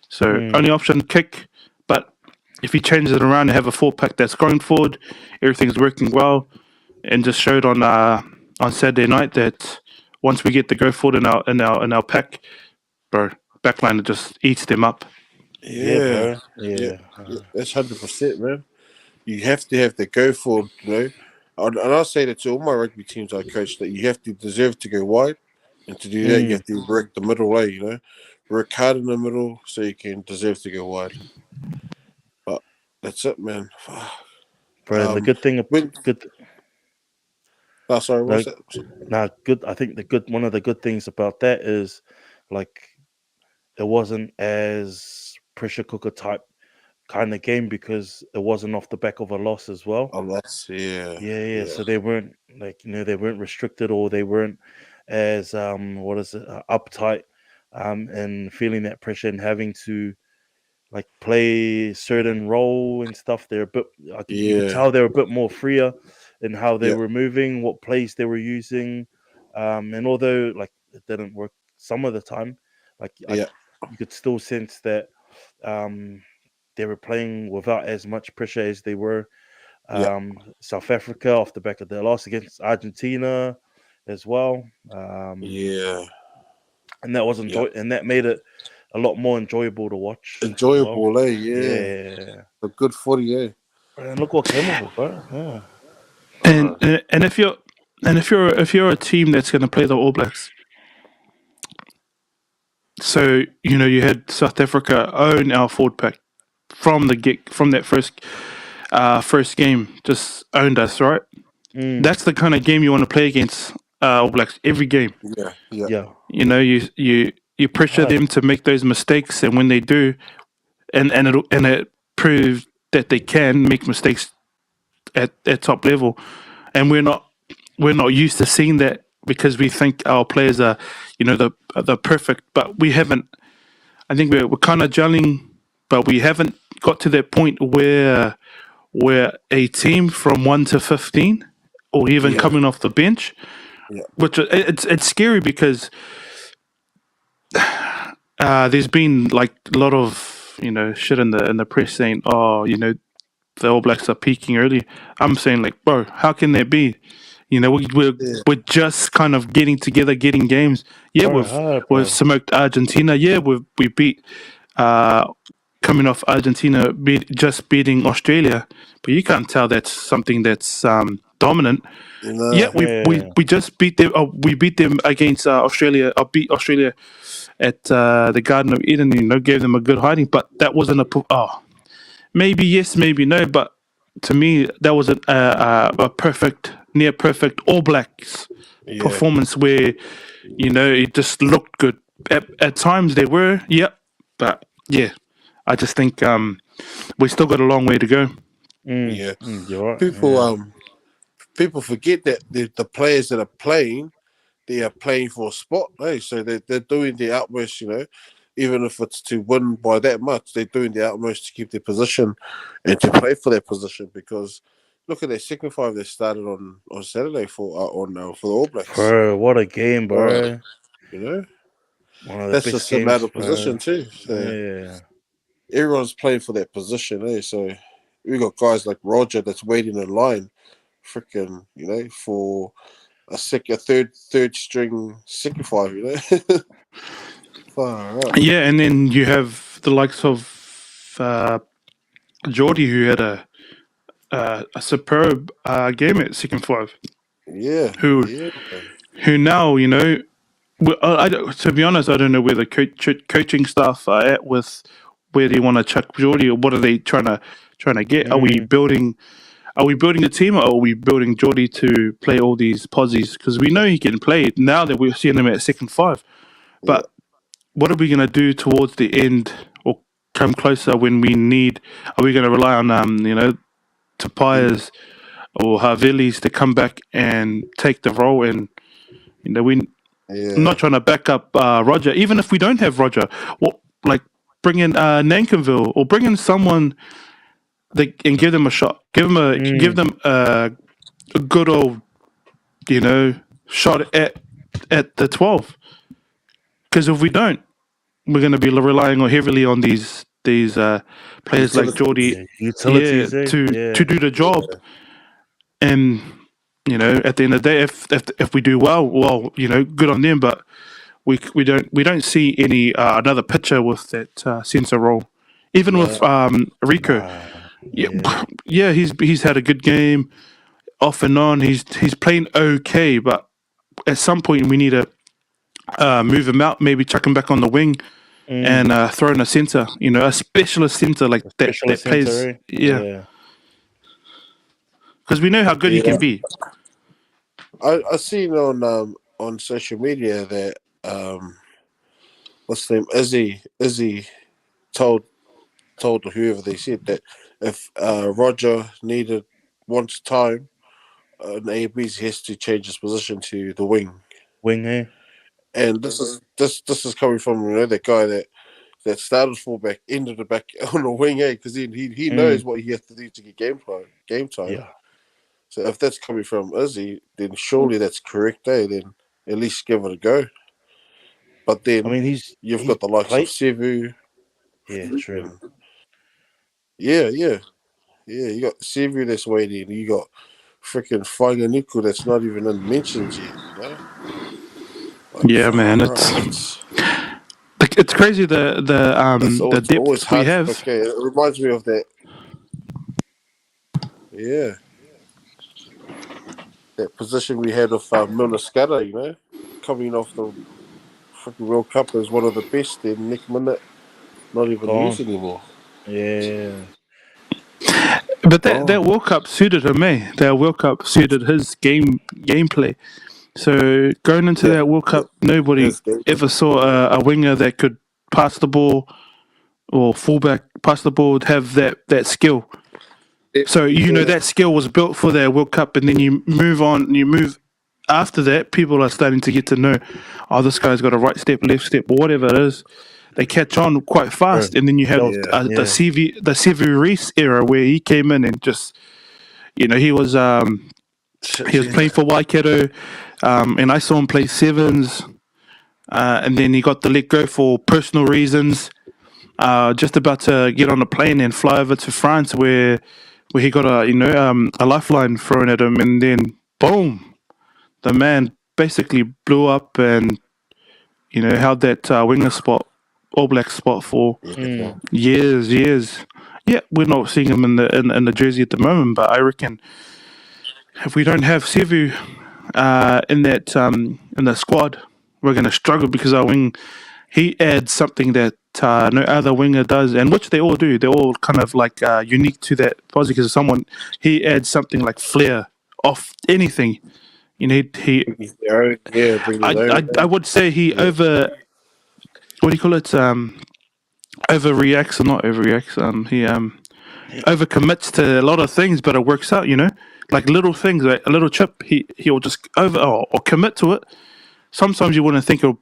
So only option kick. But if he changes it around and have a 4-pack that's going forward, everything's working well, and just showed on Saturday night that once we get the go forward in our pack, bro, backline just eats them up. Yeah, bro. Yeah. That's 100%, man. You have to have the go forward, you know. And I'll say that to all my rugby teams I coach, that you have to deserve to go wide, and to do that, you have to work the middle way, you know. Work hard in the middle so you can deserve to go wide. But that's it, man. Bro, the good thing, Oh, sorry, what's that? Good. I think one of the good things about that is, like, it wasn't as pressure cooker type kind of game because it wasn't off the back of a loss as well. A loss, yeah. So they weren't they weren't restricted, or they weren't as uptight, and feeling that pressure and having to like play certain role and stuff. They're a bit, you could tell they're a bit more freer in how they were moving, what plays they were using, and although like it didn't work some of the time, you could still sense that they were playing without as much pressure as they were. South Africa off the back of their loss against Argentina as well. And that was and that made it a lot more enjoyable to watch. Enjoyable, well. Yeah. A good footy, And look what came of it, bro. Yeah. And if you're a team that's going to play the All Blacks, so you had South Africa own our forward pack from that first game, just owned us, right? That's the kind of game you want to play against All Blacks every game. Yeah. You pressure them to make those mistakes, and when they do, and it proves that they can make mistakes at top level, and we're not used to seeing that because we think our players are the perfect, but we haven't. I think we're kind of gelling, but we haven't got to that point where we're a team from 1 to 15, or even coming off the bench, which it's scary because there's been like a lot of shit in the press saying, the All Blacks are peaking early. I'm saying, like, bro, how can that be? We're just kind of getting together, getting games. We've smoked Argentina. We beat coming off Argentina, just beating Australia. But you can't tell that's something that's dominant. We just beat them. We beat them against Australia. I beat Australia at the Garden of Eden. Gave them a good hiding. But that wasn't maybe yes, maybe no. But to me, that was a perfect, near perfect All Blacks performance where it just looked good. At times they were, but I just think we still got a long way to go. You're right. People forget that the players that are playing, they are playing for a spot. So they're doing the utmost, even if it's to win by that much, they're doing the utmost to keep their position and to play for their position. Because look at their second five they started on Saturday for the All Blacks. Bro, what a game, bro! One of the that's just a matter of position too. So everyone's playing for that position, So we got guys like Roger that's waiting in line, freaking, for a third string second five, Yeah, and then you have the likes of Geordie, who had a superb game at second five. Who now, to be honest, I don't know where the coaching staff are at with where they want to chuck Geordie, or what are they trying to get? Are we building a team, or are we building Geordie to play all these posies? Because we know he can play now that we're seeing him at second five. But what are we going to do towards the end or come closer when we need? Are we going to rely on Tapaias or Havili's to come back and take the role? And I'm not trying to back up Roger, even if we don't have Roger. Bring in Nankinville, or bring in someone and give them a shot. Give them a good old shot at the 12. Because if we don't, we're going to be relying heavily on these players like Jordy, utilities, to do the job. And at the end of the day, if we do well, good on them. But we don't see any another pitcher with that centre role. Even with Rico, he's had a good game off and on. He's playing okay, but at some point we need to move him out, maybe chuck him back on the wing, and throw in a centre. A specialist centre like that plays. Yeah. Because we know how good he can be. I seen on social media that what's the name? Izzy told whoever they said that if Roger wants time, ABs has to change his position to the wing. And this is coming from that guy that started fullback, ended the back on the wing, because he knows what he has to do to get game time. Yeah. So if that's coming from Izzy, then surely that's correct, Then at least give it a go. But then you've got the likes of Sevu. Yeah, true. Yeah. You got Sevu that's waiting. You got freaking Whanganiku that's not even in mentions yet. Man, it's crazy the depth we have. Okay, it reminds me of that. Yeah. That position we had of Milascata, coming off the freaking World Cup as one of the best. Then next minute, not even used anymore. Yeah. But that World Cup suited him, That World Cup suited his gameplay. So going into that World Cup, nobody ever saw a winger that could pass the ball or fullback pass the ball, have that skill. So that skill was built for that World Cup, and then you move on. You move after that. People are starting to get to know, this guy's got a right step, left step, or whatever it is. They catch on quite fast, and then you have the Sevu Reece era where he came in and just, he was playing for Waikato, and I saw him play sevens, and then he got to let go for personal reasons. Just about to get on a plane and fly over to France, where he got a lifeline thrown at him, and then boom, the man basically blew up and held that winger spot, All Black spot for years. Yeah, we're not seeing him in the jersey at the moment, but I reckon if we don't have Sevu in the squad, we're going to struggle, because our wing, he adds something that no other winger does, and which they all do. They're all kind of like unique to that Aussie, because he adds something like flair off anything. I would say he overreacts or not overreacts. He overcommits to a lot of things, but it works out. Like little things, like a little chip, he'll just or commit to it. Sometimes you wouldn't think it'll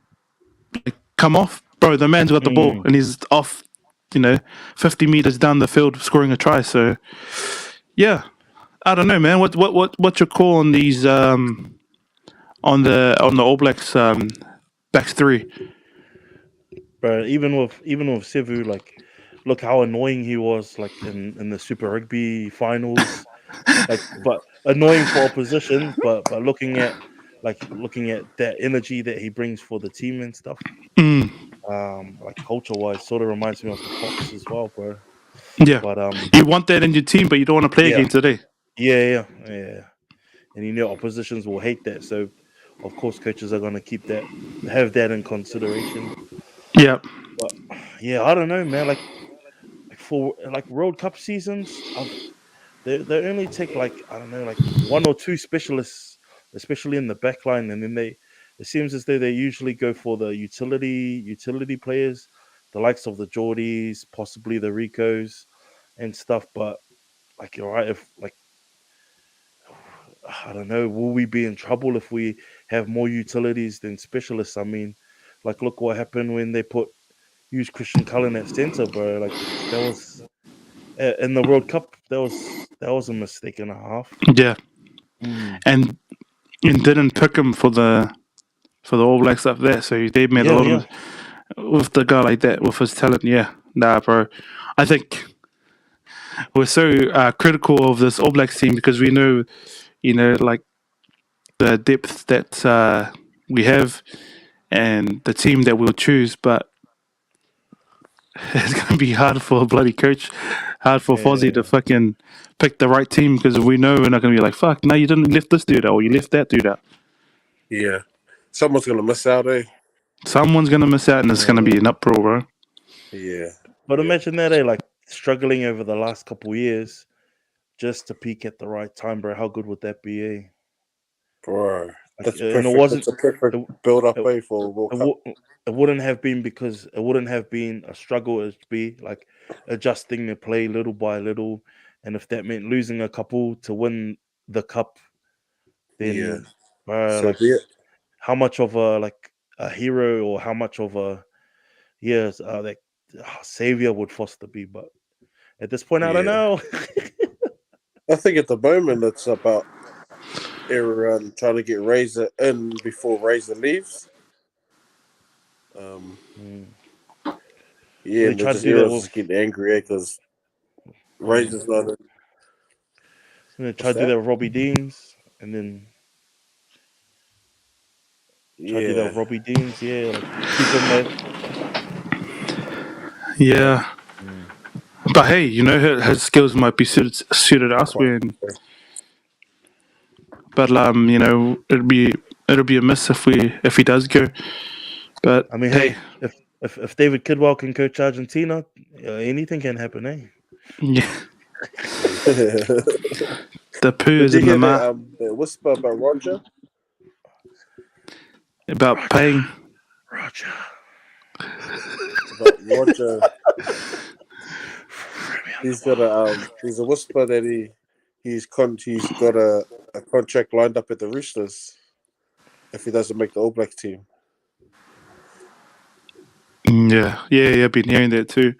come off. Bro, the man's got the ball and he's off, 50 meters down the field scoring a try. So, yeah, I don't know, man. What's your call on these on the All Blacks backs three? Bro, even with Sevu, like, look how annoying he was, like in the Super Rugby finals, like, but annoying for opposition. But looking at that energy that he brings for the team and stuff. Like culture-wise, sort of reminds me of the Fox as well, bro. Yeah, but you want that in your team, but you don't want to play against today. Yeah. And oppositions will hate that, so of course coaches are going to have that in consideration. Yeah, but yeah, I don't know, man. Like for World Cup seasons, they only take like one or two specialists, especially in the back line, and then it seems as though they usually go for the utility players, the likes of the Geordies, possibly the Ricos and stuff. But like, you're right, if I don't know, will we be in trouble if we have more utilities than specialists? I mean, like, look what happened when they used Christian Cullen at centre, bro. Like, that was in the World Cup. That was a mistake and a half. Yeah, and didn't pick him for the for the All Blacks up there. So they made a lot of with the guy like that, with his talent. Yeah, nah, bro. I think we're so critical of this All Blacks team because we know, like the depth that we have and the team that we'll choose, but it's going to be hard for a bloody coach, hard for Fozzie to fucking pick the right team because we know we're not going to be like, fuck, no, you didn't lift this dude out or you left that dude out. Yeah. Someone's going to miss out, eh? Someone's going to miss out and it's going to be an uproar, bro. Yeah. But imagine that, like struggling over the last couple of years just to peak at the right time, bro. How good would that be, eh? Bro. That's Like, perfect. and it wasn't That's a perfect build-up way for World Cup. It wouldn't have been because it wouldn't have been a struggle. It'd be like adjusting the play little by little, and if that meant losing a couple to win the cup, then so like be it. how much of a hero or how much of a savior would Foster be? But at this point, I don't know. I think at the moment it's about everyone trying to get Razor in before Razor leaves. Yeah, and just everyone's just getting angry because Razor's not in. I'm gonna try to do that with Robbie Deans, and then try to do that with Robbie Deans. Yeah, like keep him there. Yeah, but hey, her skills might be suited elsewhere. But it'll be a miss if he does go. But I mean, hey, if David Kidwell can coach Argentina, anything can happen, eh? Yeah. The poos in the mouth. The whisper about Roger? About paying. Roger. About Roger. There's a whisper that he's got a contract lined up at the Roosters if he doesn't make the All Blacks team. Yeah, I've been hearing that too.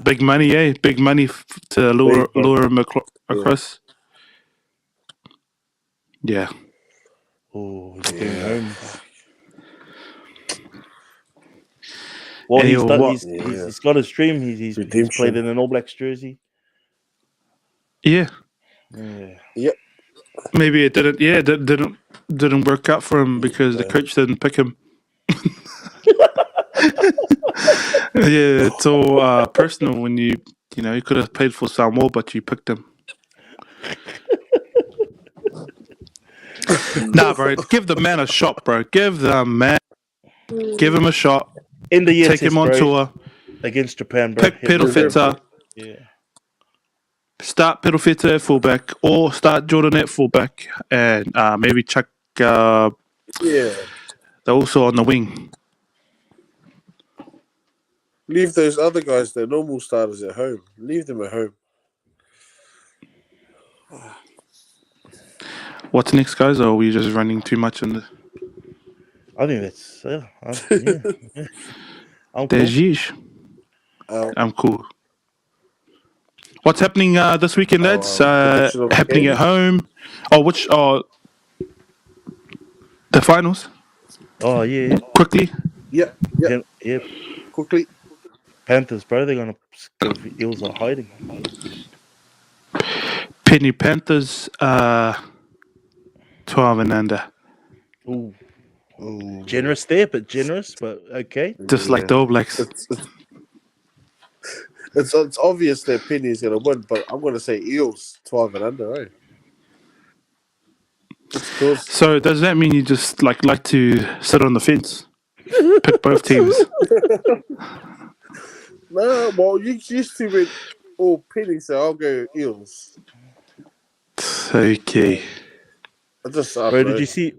Big money, big money to lure him across. Yeah. Oh, he's getting home. Well, he's got his dream. He's played in an All Blacks jersey. Yeah. Yep. Maybe it didn't. Yeah, didn't work out for him because the coach didn't pick him. Yeah, it's all personal when you could have played for Samoa, but you picked him. Nah, bro, give the man a shot, bro. Give him a shot. In the year, take him on tour against Japan, bro. Pick Pedofeta. Yeah. Start Pedofeta at fullback, or start Jordan at fullback, and maybe chuck. They're also on the wing. Leave those other guys, their normal starters, at home. Leave them at home. What's next, guys? Or are we just running too much in the... I think that's... I'm cool. I'm cool. What's happening this weekend, lads? Happening at home? The finals? Oh, yeah. Quickly? Yep. Quickly. Panthers, bro. They're going to give Eels a hiding. Penny Panthers, 12 and under. Ooh. Generous there, but okay. Just like the All Blacks. It's obvious that Penny is going to win, but I'm going to say Eels 12 and under, right? So does that mean you just like to sit on the fence? Pick both teams? No, well, you used to win all Penny, so I'll go Eels. Okay. Bro, did you see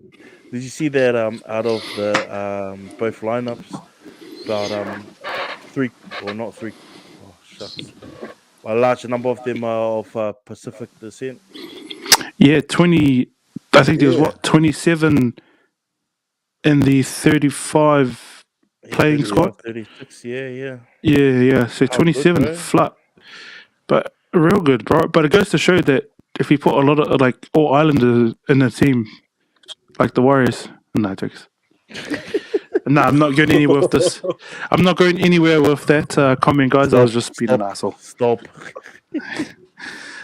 that out of the both lineups about a large number of them are of Pacific descent? Yeah, 20. I think there was 27 in the 35 playing squad. 36, yeah. Yeah. So 27 good, flat, but real good, bro. But it goes to show that if you put a lot of all Islanders in the team, like the Warriors, No, jokes. No, I'm not going anywhere with this. I'm not going anywhere with that comment, guys. I was just being an asshole. Stop.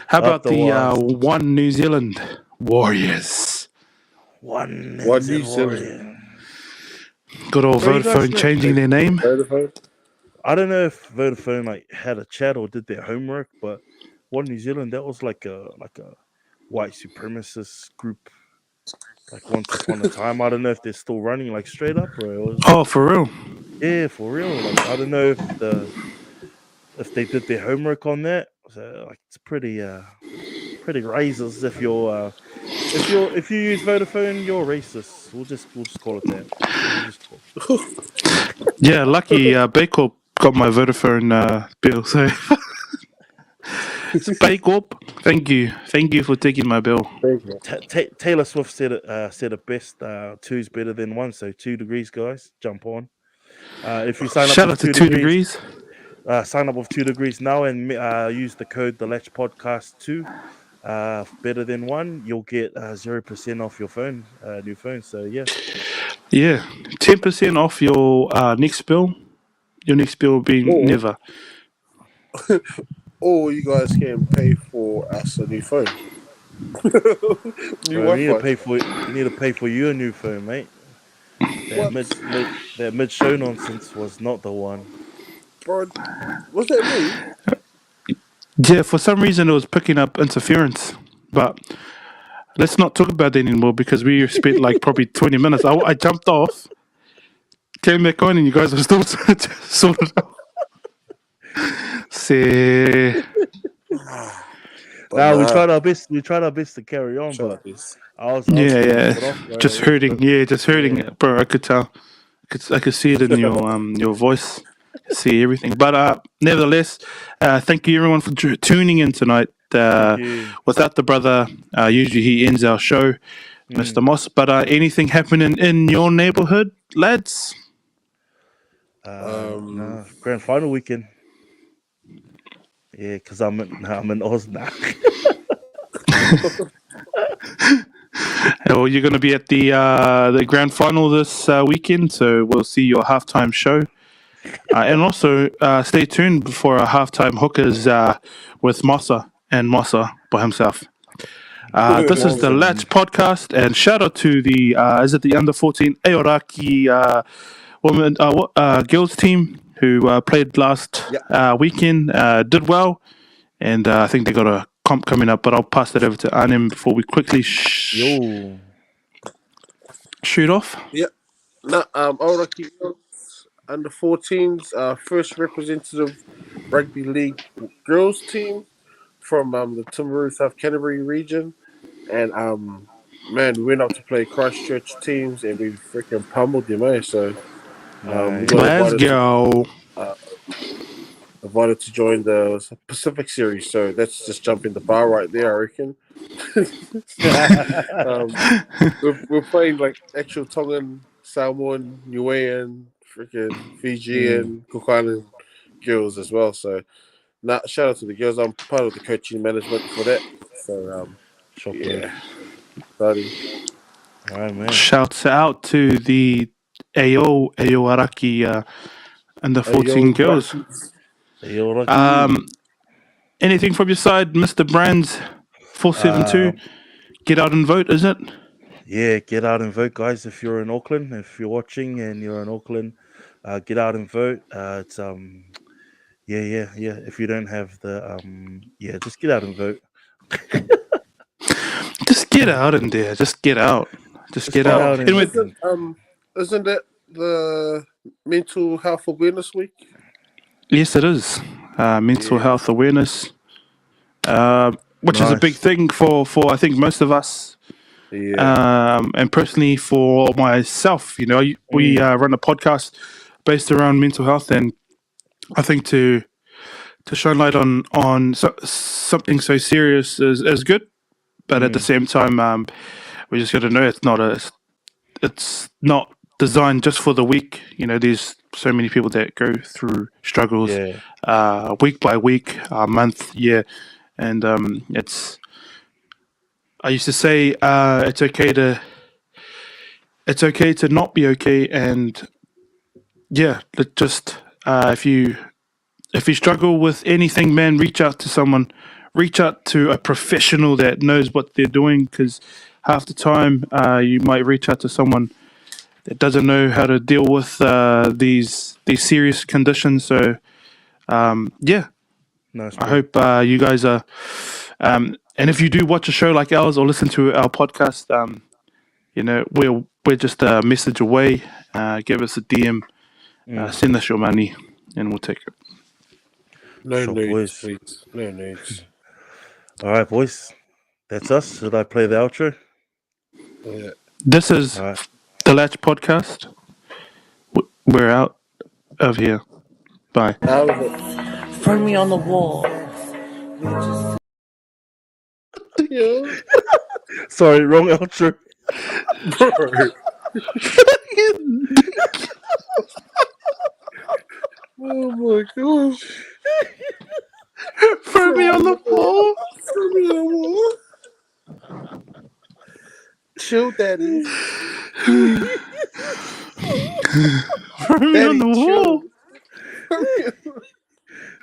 How about the One New Zealand Warriors? One New Zealand. Good old Vodafone changing their name. Vodafone? I don't know if Vodafone had a chat or did their homework, but One New Zealand, that was like a white supremacist group. Like once upon a time, I don't know if they're still running like straight up, bro. Oh, for real? Yeah, for real. Like I don't know if they did their homework on that. So like it's pretty racist if you use Vodafone, you're racist. We'll just call it that. Yeah, lucky Baycorp got my Vodafone bill. So Baycorp, thank you for taking my bill. Taylor Swift said it best. Two's better than one, so 2 degrees, guys. Jump on. If you sign up, shout out to 2 degrees. Sign up with 2 degrees now and use the code the Latched Podcast 2. Better than one, you'll get 0% off your phone, new phone. So yeah, 10% off your next bill. Your next bill being never. Or you guys can pay for us a new phone. You need to pay for your new phone, mate. That mid show nonsense was not the one. Bro, was that me? Yeah, for some reason it was picking up interference, but let's not talk about that anymore because we spent like probably 20 minutes. I jumped off, came back on, and you guys are still sorted out. See. We tried our best. We tried our best to carry on, but I was just hurting. Yeah, just hurting, bro. I could tell. I could see it in your voice. See everything, but nevertheless, thank you everyone for tuning in tonight. Without the brother, usually he ends our show, Mr. Moss. But anything happening in your neighborhood, lads? Grand final weekend. Yeah, because I'm in Oz now. Well, you're going to be at the grand final this weekend, so we'll see your halftime show. And also, stay tuned for our halftime hookers with Mossa and Mossa by himself. This is the Latch Podcast, and shout out to the the under 14 Aoraki women girls team who played last weekend. Did well, and I think they got a comp coming up. But I'll pass that over to Anim before we quickly shoot off. Yeah, Aoraki under 14s, first representative rugby league girls team from the Timaru, South Canterbury region. And, man, we went up to play Christchurch teams and we freaking pummeled them, eh? So, let's go. Invited to join the Pacific Series. So, that's just jumping the bar right there, I reckon. We're playing like actual Tongan, Samoan, Niuean, freaking Fijian, Cook Island girls as well. So, shout out to the girls. I'm part of the coaching management for that. So, buddy. All right, man. Shouts out to the Aoraki under 14 girls. Anything from your side, Mr. Brands 472? Get out and vote, is it? Yeah, get out and vote, guys. If you're in Auckland, if you're watching and you're in Auckland, get out and vote. It's If you don't have the just get out and vote. Just get out in there. Just get out. Just get out. Anyway, isn't that the Mental Health Awareness Week? Yes, it is. Mental health awareness, which is a big thing for I think most of us. Yeah. And personally for myself, we run a podcast based around mental health, and I think to shine light on something so serious is good, but at the same time, we just got to know it's not designed just for the weak. There's so many people that go through struggles week by week, month, year, and I used to say it's okay to it's okay to not be okay, and just if you struggle with anything, man, reach out to someone, reach out to a professional that knows what they're doing, because half the time you might reach out to someone that doesn't know how to deal with these serious conditions. So Nice, I hope you guys are and if you do watch a show like ours or listen to our podcast, we're just a message away. Give us a DM, send us your money, and we'll take it. No Sure, nudes, boys. please. No nudes. All right, boys. That's us. Should I play the outro? Yeah. This is the Latched podcast. We're out of here. Bye. Throw me on the wall. Sorry, wrong outro. Oh my gosh. Throw me on the wall. Throw me on the wall. Chill, daddy. Throw me on the wall. Chill.